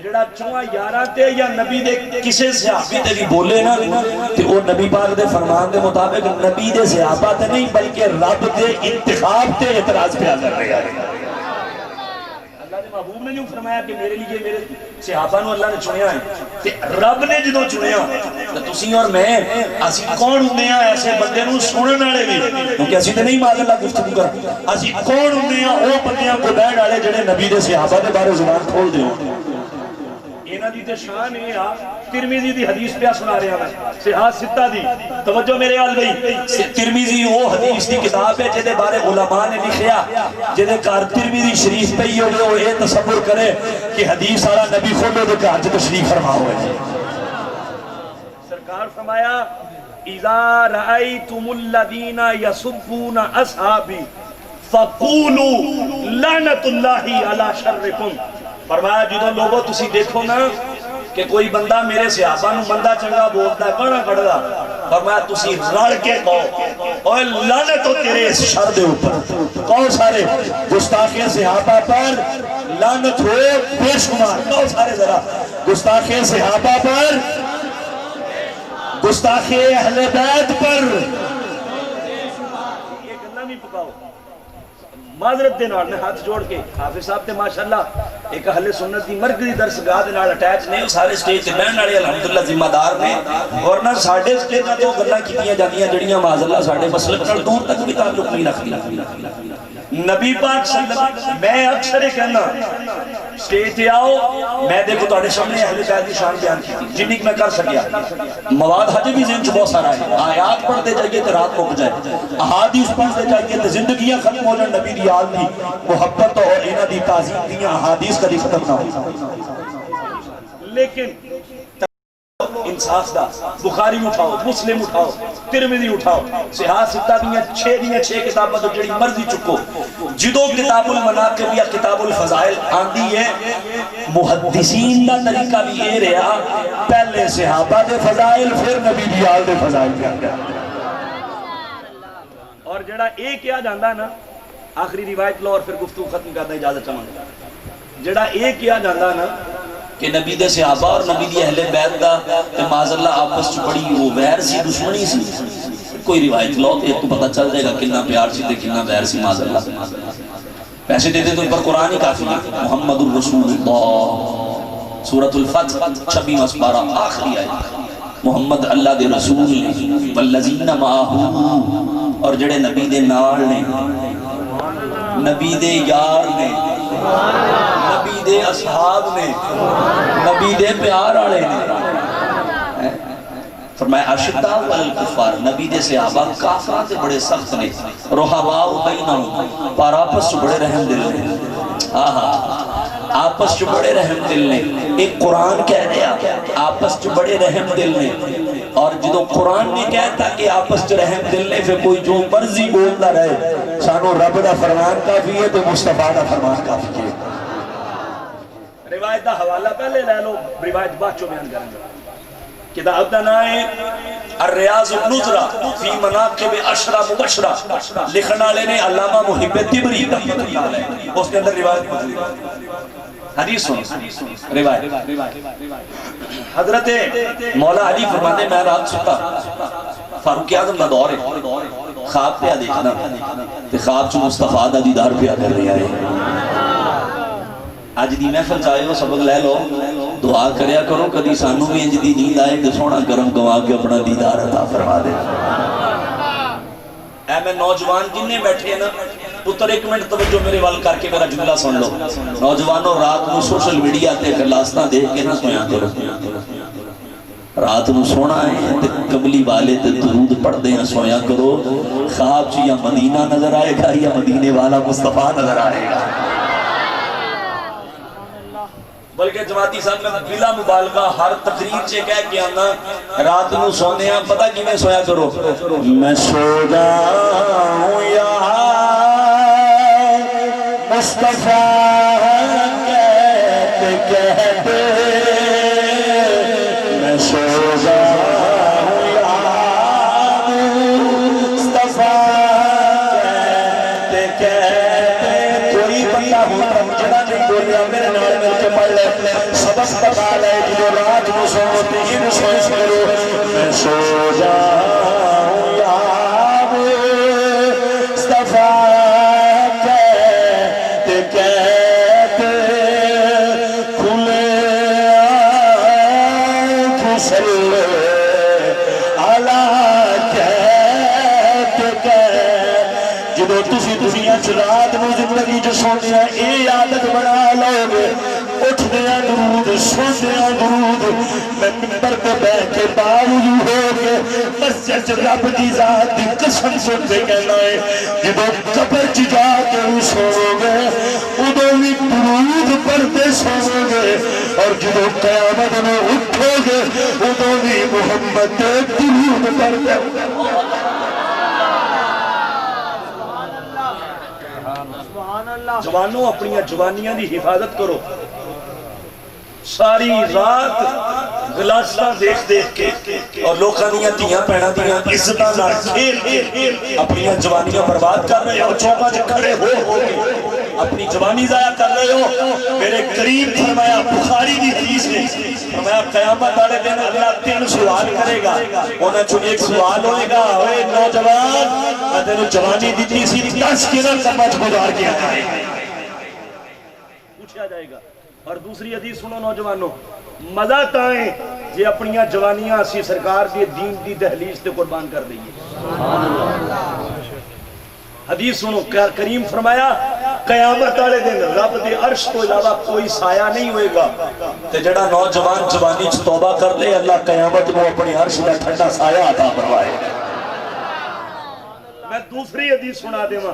جڑا 4 یاراں تے یا نبی دے کسے صحابی تے بھی بولے نا تے وہ نبی پاک دے فرمان دے مطابق نبی دے صحابہ تے نہیں بلکہ رب دے انتخاب تے اعتراض پہ کر رہے ہیں. اللہ نے محبوب نے نہیں فرمایا کہ میرے لیے میرے صحابہ نو اللہ نے چنیا ہے، تے رب نے جدوں چنیا تے تسی اور میں اسی کون ہوندے ہیں ایسے بندے نو سنن والے بھی، کیونکہ اسی تے نہیں ماذ اللہ گفتگو کر، اسی کون ہوندے ہیں او بندیاں کو بہن والے جڑے نبی دے صحابہ دے بارے زبان کھول دے ہوں. انہاں دی تے شان ہے آ ترمذی دی حدیث پہ سنا رہا ہوں، صحاح ستہ دی، توجہ میرے حال بھئی. ترمذی وہ حدیث دی کتاب ہے جدے بارے علماء نے لکھیا، جدے کار ترمذی شریف پہ یہ ہوگے وہ یہ تصور کرے کہ حدیث والا نبی خود دے کار جو تشریف فرما ہوئے ہیں. سرکار فرمایا اذا رأیتم الذین یسبون اصحابی فقولوا لعنت اللہ علی شرکم، فرمایا جدو لوگوں تسی دیکھو نا کہ کوئی بندہ میرے صحابہ نو بندہ چنگا بولتا ہے کہنا کڑدا، فرمایا تسی رڑ کے کہو اوے لعنت ہو تیرے اس شر دے اوپر. کہو سارے گستاخی صحابہ پر لعنت ہو بے شمار، کہو سارے ذرا گستاخی صحابہ پر، گستاخی اہل بیت پر. یہ گلا نہیں پکاؤ معذرت دے نال، میں ہاتھ جوڑ کے حافظ صاحب تے ماشاءاللہ ایک اہل سنت دی مرکزی درسگاہ دے نال اٹیچ نے، سارے سٹیج تے بہن والے الحمدللہ ذمہ دار نے، اور نہ ساڈے سٹیج تے گلاں کیتیاں جاندیاں جڑیاں معاذاللہ ساڈے مسلک نال دور تک بھی تعلق نہیں رکھدی. نبی پاک صلی اللہ علیہ وسلم، میں اکثر کہنا سٹیج تے آؤ، میں دیکھو تہاڈے سامنے اہل بیت دی شان بیان کی جنی کہ میں کر سکیا. مواد حج بھی ذہن چ بہت سارا ہے، آیات پڑھتے جائیے تے رات مک جائے، احادیث پڑھتے جائیے تے زندگیاں ختم ہو جائیں، نبی دی آل دی محبت اور انہاں دی تعظیم دیاں احادیث کبھی ختم نہ ہو. لیکن انصاف دا بخاری اٹھاؤ، مسلم اٹھاؤ، ترمذی اٹھاؤ، صحاح ستہ دیاں 6 کتاباں تو جڑی مرضی چکو، جدو کتاب المناقب یا کتاب الفضائل آندی ہے، محدثین دا طریقہ بھی یہ رہا پہلے صحابہ دے فضائل پھر نبی دی آل دے فضائل پہ آگیا. اور جڑا ایک کیا جاندہ نا، آخری روایت لو اور پھر گفتگو ختم کرنا اجازت چاہوں، جڑا ایک کیا جاندہ نا کہ نبی دے صحابہ اور نبی دی اہل بیت دا کہ معاذاللہ آپس چ بڑی وہ ویر سی، دشمنی سی، کوئی روایت لو تو ایک تو پتہ چل جائے گا کتنا پیار سی تے کتنا ویر سی. معاذاللہ پیسے دیتے تو پر قرآن ہی کافی ہے. محمد الرسول اللہ سورۃ الفتح 26واں پارہ آخری آیت، محمد اللہ دے رسول نے والذین معہ، اور جڑے نبی دے نال نے، نبی دے یار نے، نبی دے اصحاب نے، نبی دے پیار آلے نے. فرمایا اشداء والکفار، نبی دے صحابہ کافرات سے بڑے سخت نے، رحماء بینہم، پر آپس بڑے رحم دل نے. آپس چ بڑے رحم دل نے. ایک قرآن کہہ رہا آپس چ بڑے رحم دل نے، اور جدو قرآن نے کہتا کہ آپس چ رحم دل نے، پھر کوئی جو مرضی بولتا رہے، سانو رب دا فرمان کافی ہے تو مصطفیٰ دا فرمان کافی ہے. روایت دا حوالہ پہلے لے لو، روایت بعد چو بیان کریں گے۔ کتاب دا نام ہے الریاض النظرہ فی مناقب اشرا مبشرہ، لکھنا لینے علامہ محب تبری رحمۃ اللہ علیہ، اس کے اندر روایت موجود ہے۔ حدیث سن روایت، حضرت مولا علی فرماتے میں رات ستا، فاروق اعظم دا دور ہے، خواب پہ دیکھنا تے خواب چو مصطفیٰ دا دیدار پہ کر رہے آئے۔ آج دی محفل چاہے ہو سبق لے لو، دعا کریا کرو کدی سانو بھی انج دی نیند آئے کہ سونا کرم گوا کے اپنا دیدار عطا فرما دے۔ اے میں نوجوان جننے بیٹھے ہیں نا، پتر ایک منٹ توجہ میرے وال کر کے میرا جملہ سن لو۔ نوجوانوں رات نو سوشل میڈیا تے خلاصتاں دیکھ کے نہ سویا کرو، رات نو سونا ہے تے کملی والے تے درود پڑھ دے سویا کرو۔ خواب چ یا مدینہ نظر آئے گا یا مدینے والا مصطفیٰ نظر آئے گا۔ بلکہ جماعتی صاحب میں بلا مبالغہ ہر تقریر سے کہہ کے آنا، رات نو سونے ہیں پتہ کی میں سویا کرو، میں سو جاؤں یا مصطفیٰ کہتے کہتے، میں سو جاؤں یا مصطفیٰ کہتے کہتے۔ کوئی بندہ ہوتا مجھے نہیں بولیا میرے نال مل کے پڑھ لے، سبق پتا لے جو رات کو سوتے ہی سوئے کرو، میں سو جاؤں یا مصطفیٰ کہتے کہتے، کھلے آنکھ صلی علیہ کہتے کہتے۔ جدو تسی دنیا چ رات نو زندگی جو سونے ہیں اے عادت بنا لو گے، اٹھ دیا درود سن دیا درود، میں ممبر پہ بیٹھ کے باوجود ہو کے مسجد رب دی ذات دی قسم سن کے کہنا ہے، جدو قبر چ جا کے سو گے ادو بھی درود پڑھتے سو گے، اور جدو قیامت میں اٹھو گے ادو بھی محمد درود پڑھتے ہو۔ جوانوں اپنی جوانیاں دی حفاظت کرو، ساری رات گلاساں دیکھ دیکھ کے اور لوکاں دیاں دھیاں بہناں دیاں عزتاں نال کھیل کے اپنی جوانیاں برباد کر رہے ہو، چوکاں چ کھڑے ہو کے اپنی جوانی ضائع کر رہے ہو۔ میرے کریم فرمایا بخاری دی حدیث ہے، فرمایا قیامت والے دن اللہ 3 سوال کرے گا، انہاں چوں ایک سوال ہوئے گا، اوے نوجوان میں تینوں جوانی دیتی سی 10 کنال کمچ گزار کے آئے پوچھا جائے گا۔ اور دوسری حدیث سنو نوجوانوں، مزہ تائیں جے اپنی جوانیاں اسی سرکار دی دین دی دہلیز تے قربان کر دئیے۔ حدیث سنو، کریم فرمایا قیامت والے دن رب دے عرش تو علاوہ کوئی سایہ نہیں ہوئے گا، تے جڑا نوجوان جوانی چ توبہ کر لے اللہ قیامت میں اپنی عرش دا ٹھنڈا سایہ عطا فرمائے۔ میں دوسری حدیث سنا دے ماں،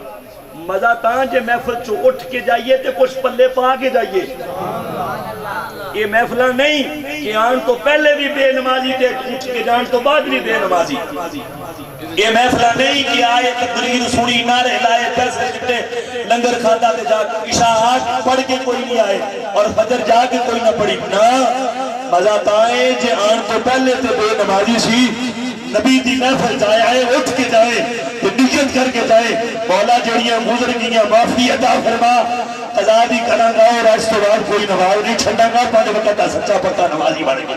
مزہ تاں جے محفل چو اٹھ کے جائیے تے کچھ پلے پا کے جائیے۔ یہ محفلہ نہیں کہ آن تو پہلے بھی بے نمازی تے اٹھ کے جان تو بعد بھی بے نمازی۔ یہ محفلہ نہیں کہ آئے تقریر سنی نعرے لائے پیسے جتے لنگر کھاتا تے جا عشاء آٹھ پڑھ کے کوئی نہیں آئے اور فجر جا کے کوئی نہ پڑھی نا، مزہ تائیں جے آن تو پہلے تے بے نمازی سی، نبی دی محفل جائے آئے اٹھ کے جائے تو نیت کر کے جائے، مولا جڑیاں گزر گیاں معافی عطا فرما، قضا بھی کرا گا اور آج تو بعد کوئی نماز نہیں چھڑا گا، 5 وقت کا سچا پکا نمازی بن گیا۔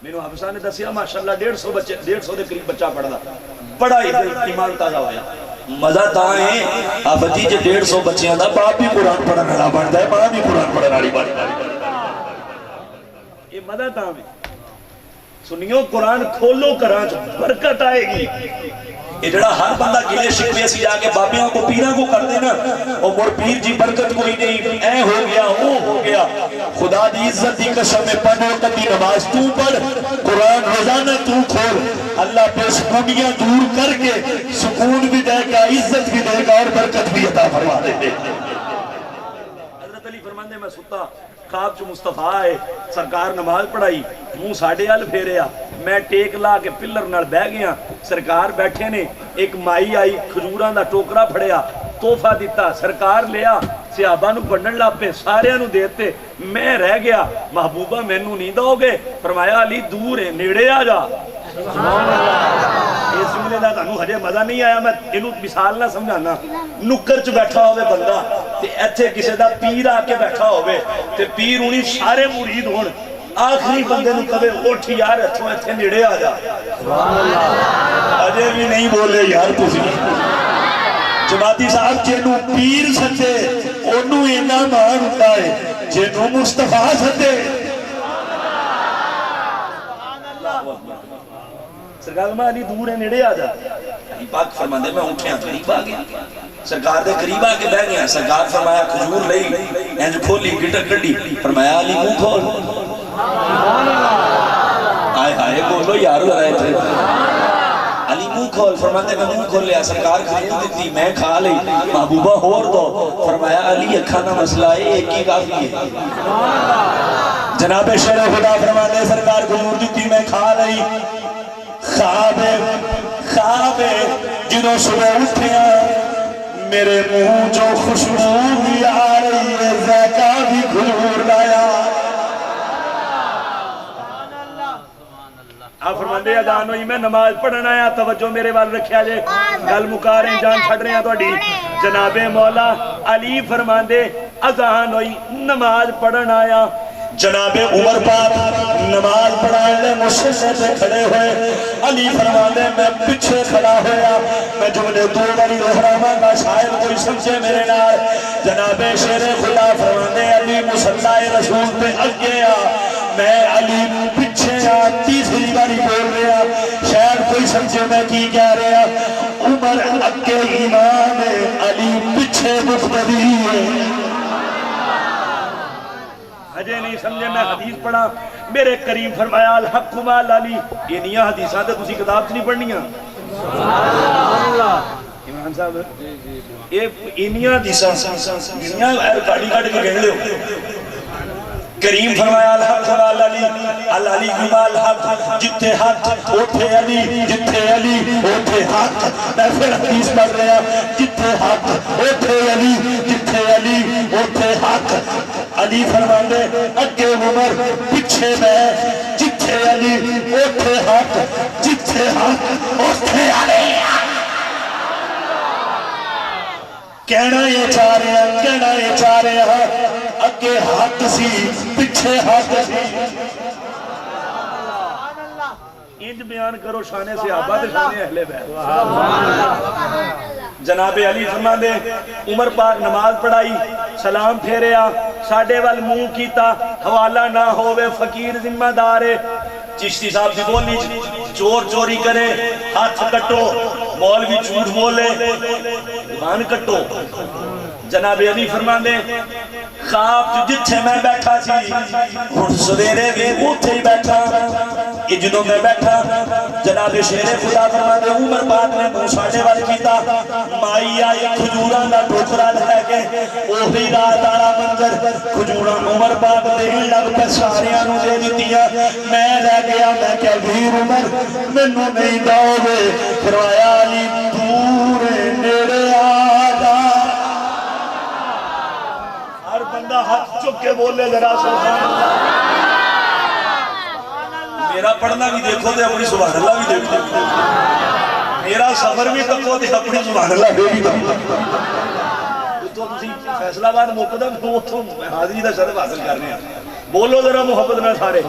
میرے حافظہ نے دسیا ماشاءاللہ 150 دے قریب بچہ پڑھا، بڑا ایمان تازہ ہویا۔ مزہ تاں ہے آپ جی جے 150 بچیاں دا باپ بھی قرآن پڑھن والا بنتا ہے، ماں بھی قرآن پڑھن والی بنتا ہے۔ یہ مزہ تاں ہے، سنیو قرآن کھولو کراں چ برکت آئے گی۔ یہ جڑا ہر بندہ گلے شکوے سی جا کے بابیاں کو پیروں کو کر دینا، اور مر پیر جی برکت کوئی نہیں، اے ہو گیا وہ ہو گیا۔ خدا دی عزت دی قسم 5 وقت دی نماز تو پڑھ، قرآن روزانہ تو کھول، اللہ پہ سکونیاں دور کر کے سکون بھی دے گا، عزت بھی دے گا اور برکت بھی عطا فرما دے گا۔ حضرت علی فرماندے میں ستا خواب چ مصطفیٰ آئے، سرکار نماز پڑھائی، منہ ساڑھے ال پھیریا، میں ٹیک لا کے پلر نال بہ گیا، سرکار بیٹھے نے، ایک مائی آئی کھجوراں دا ٹوکرا پھڑیا، تحفہ دیتا، سرکار لیا، صحابہ نو بنن لگ پے سارے نو دیتے میں رہ گیا محبوبہ مینو نہیں دو گے فرمایا علی دور ہے نیڑے آ جا اس جملے دا تانوں ہجے مزہ نہیں آیا میں اینو مثال نہ سمجھانا نکر چ بیٹھا ہوے بندہ تے ایتھے کسے دا پیر آ کے بیٹھا ہوے تے پیر انہی سارے مرید ہون آخری بندے نو کہے اٹھ یار اتھوں ایتھے نیڑے آ جا سبحان اللہ اجے بھی نہیں بولے یار تسی جماعتی صاحب جنو پیر سدے اونوں اینا مان ہوندا ہے جنو مصطفیٰ سدے سرکار میں علی دور ہے نیڑے آ جا علی پاک فرماندے میں اٹھیا قریب آ گیا سرکار دے قریب آ کے بیٹھ گیا سرکار فرمایا کھجور لئی انج کھولی گٹر کڈی فرمایا علی منہ کھول آئے ہائے بولو یار ذرا ایتھے علی منہ کھول فرماندے میں منہ کھول لیا سرکار کھجور دیتی میں کھا لئی محبوبہ ہور دو فرمایا علی اکھا نہ مسئلہ ہے ایک ہی کافی ہے جناب شیر خدا فرماندے سرکار کھجور دیتی میں کھا لئی خواب جنہوں صبح اٹھیا میرے منہ جو خوشبو بھی آ رہی ہے ذائقہ بھی کھجور لایا آپ فرماندے اذان ہوئی میں نماز پڑھنا آیا توجہ میرے وال رکھیا جے گل مکا رہے ہیں جان چھڑ رہے ہیں تہاڈی جناب مولا علی فرماندے اذان ہوئی نماز پڑھنا آیا جناب عمر پاک نماز پڑھانے مصلے پہ کھڑے ہوئے علی فرماندے میں پیچھے کھڑا ہویا میں جملے دو باری دہراواں گا شاید کوئی سمجھے میرے نال جناب شیر خدا فرماندے علی مصلی رسول پہ اگے آ میں علی پیچھے آ تیسری باری بول رہا شاید کوئی سمجھے میں کی کہہ رہا عمر اگے امام ہے علی پیچھے مقتدی ہے اجے نہیں سمجھے میں حدیث پڑھا میرے کریم فرمایا الحق مال علی یہ نہیں حدیثاں تے تسی کتاب چ نہیں پڑھنیاں سبحان اللہ عمران صاحب یہ انیاں حدیثاں دنیا گاڑی کٹ کے کہندے ہو کریم فرمایا الحق مال علی العلی مال حق جتھے حق اوتھے علی جتھے علی اوتھے حق میں پھر حدیث پڑھ رہا جتھے حق اوتھے علی جتھے علی اوتھے حق علی فرماندے اگے عمر پیچھے میں جتھے علی اوتھے حق جتھے حق اوتھے علی کہنا یہ چاہ رہے ہیں اگے حق سی پیچھے حق سی انج بیان کرو شان صحابہ تے شان اہل بیت جناب علی فرماندے عمر پاک نماز پڑھائی سلام پھیریا ساڈے وال منہ کیتا حوالہ نہ ہووے فقیر ذمہ دار چشتی صاحب دی بولی چور چوری کرے ہاتھ کٹو مولوی جھوٹ بولے زبان کٹو جناب علی فرماندے خواب جتھے میں بیٹھا سی ہن سویرے بھی اوتھے ہی بیٹھا جدوں میں بیٹھا جناب شیر خدا فرماندے عمر پاک نے منہ ساڈے وال کیتا مائی آئی کھجوراں دا ٹوکرا لے کے اوہی رات والا منظر کھجوراں عمر پاک دین لگ پے ساریاں نوں دے دتیاں میں لے گیا میں کہ ویر عمر مینوں نہیں دو گے فرمایا علی دور نیڑے آ جا ہر بندہ ہاتھ چک کے بولے ذرا سبحان اللہ میرا پڑھنا بھی دیکھو تے اپنی سبحان اللہ بھی دیکھو میرا سفر بھی تکو تے اپنی سبحان اللہ بھی دیکھو تو تسی فیصلہ آباد مقدم تو حاضری دا شرف حاصل کرنے ہیں بولو ذرا محبت میں سارے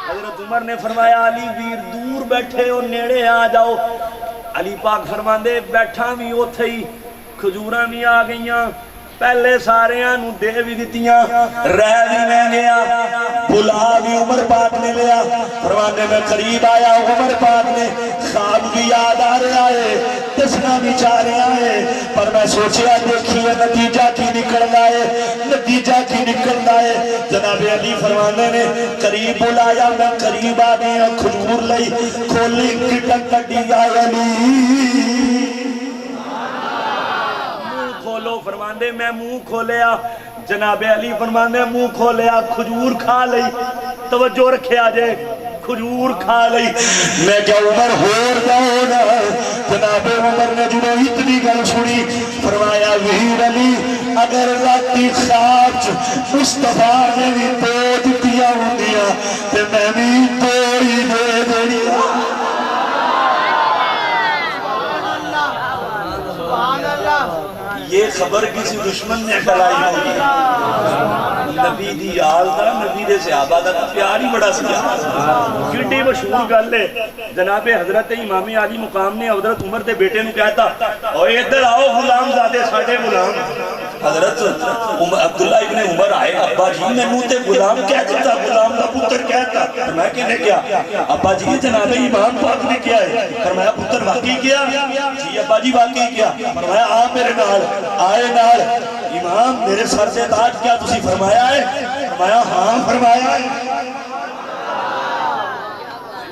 حضرت عمر نے فرمایا علی ویر دور بیٹھے ہو نیڑے آ جاؤ علی پاک فرماندے بیٹھا بھی اوتھے ہی کھجوراں بھی آ گئیاں پہلے ساریاں نو دے بھی دتیاں رہ بھی میں گیا بلا بھی عمر پاک نے لیا فرماندے میں قریب آیا عمر پاک نے خواب بھی یاد آ رہا ہے دسنا بھی چاہ رہا ہے پر میں سوچیا دیکھیے نتیجہ کی نکلنا ہے جناب علی فرماندے نے قریب بلایا میں قریب آ گیا کھجور لئی کھولی کٹک کٹی آ علی کھولو فرماندے میں منہ کھولیا جناب علی فرماندے منہ کھولیا کھجور کھا لئی توجہ رکھے آجے کھجور کھا لئی میں کیا عمر ہور داؤنا جناب جناب عمر نے جنہوں اتنی گل سنی فرمایا ویر علی اگر راتی خواب مصطفیٰ نے بھی دو دتیاں ہوندیاں تے میں بھی دو ہی دے دینیا یہ خبر کسی دشمن نے پھیلائی ہوگی نبی دی آل دا نبی دے صحابہ دا پیار ہی بڑا سیا کیڑی مشہور گل ہے جناب حضرت امام علی مقام نے حضرت عمر دے بیٹے نو کہتا اوے ادھر آؤ غلام زادے ساڈے غلام حضرت عبداللہ ابن عمر آئے ابا جی مینوں تے غلام کہہ دیتا غلام دا پتر کہتا میں کہنے کیا ابا جی جناب امام پاک نے کیا ہے فرمایا پتر واقعی کیا جی ابا جی واقعی کیا فرمایا آ میرے نال آئے نال امام میرے سر سے تاج کیا تسی فرمایا ہے فرمایا ہاں فرمایا ہے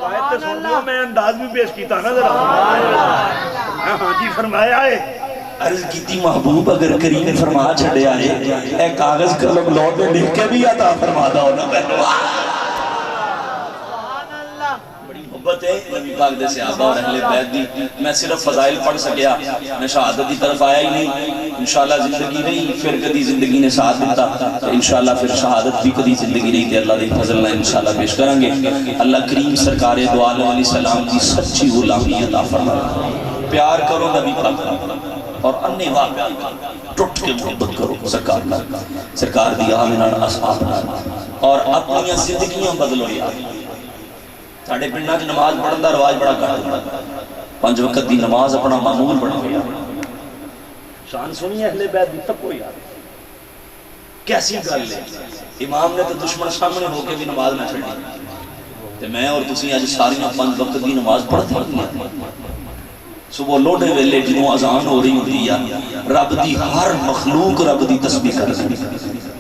آیت سنو میں انداز بھی پیش کیتا نا ذرا ہاں جی فرمایا ہے عرض کیتی محبوب اگر کریم فرما چھڑے آئے اے کاغذ قلم لوٹ میں لکھ کے بھی عطا فرما دا ہونا بڑی محبت ہے نبی پاک دے صحابہ اور اہل بیت دی میں صرف فضائل پڑھ سکیا میں شہادت کی طرف آیا ہی نہیں انشاءاللہ زندگی نہیں پھر کدی زندگی نے ساتھ دیتا انشاءاللہ پھر شہادت بھی کدی زندگی نہیں تے اللہ دے فضل نہ انشاءاللہ پیش کریں گے اللہ کریم سرکار دو عالم علیہ السلام کی سچی غلامی عطا فرمائے پیار کرو نبی پاک اور انہی واقع ٹوٹ کے محبت کرو سرکار دی آمینان اصحاب اور اپنی زندگیاں بدلو یاد ساڑھے پنڈا کی نماز پڑھن دا رواج بڑا کرتا 5 وقت دی نماز اپنا معمول بڑھا گیا شان سنی اہل بیت دی تک کوئی یاد کیسی گل ہے امام نے تو دشمن سامنے ہو کے بھی نماز نہ چھڑی تے میں اور تسی آج ساریاں 5 وقت دی نماز پڑھتے ہیں صبح لوڑے ویلے جنوں اذان ہو رہی ہوتی ہے رب دی ہر مخلوق رب دی تسبیح کر رہی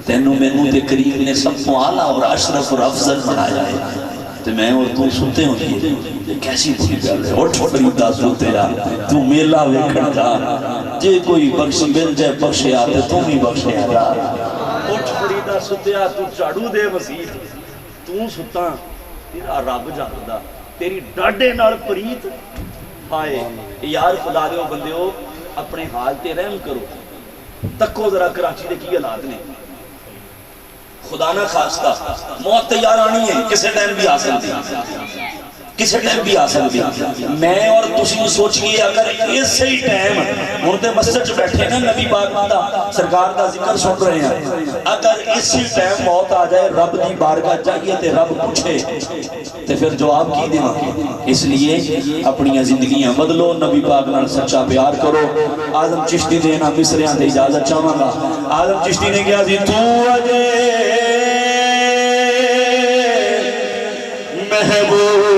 تینوں مینوں تے کریم نے سب کو اعلیٰ اور اشرف اور افضل بنایا ہے تو میں اور تو سنتے ہوئے کیسی بری گل ہے اٹھ فریدا سوتے آ تو میلہ ویکھن جا جے کوئی بخش مل جائے بخشے آتے تو بھی بخشے آ اٹھ فریدا سوتے آ تو جھاڑو دے مسیح تو ستا تیرا رب جاندا تیری ڈاڈے نال پریت آئے یار خدا دیو بندیو اپنے حال تے رحم کرو تکو ذرا کراچی دے کی حالات نے خدا نہ خواستہ موت تیار آنی ہے کسے ٹائم بھی آ سکتی کسے ٹائم بھی آ سکتی میں اور تسی سوچ گئے اگر اسی ٹائم مرتے مسجد جو بیٹھے نا نبی پاک دا سرکار دا ذکر سن رہے ہیں اگر اسی ٹائم موت آ جائے رب دی بارگاہ چاہیے تے رب پوچھے تے پھر جواب کی دینا اس لیے اپنی زندگیاں بدلو نبی پاک نال سچا پیار کرو آدم چشتی دینا مصریاں تے اجازت چاہاں گا آدم چشتی نے کیا دی تو اجے محبوب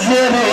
نظر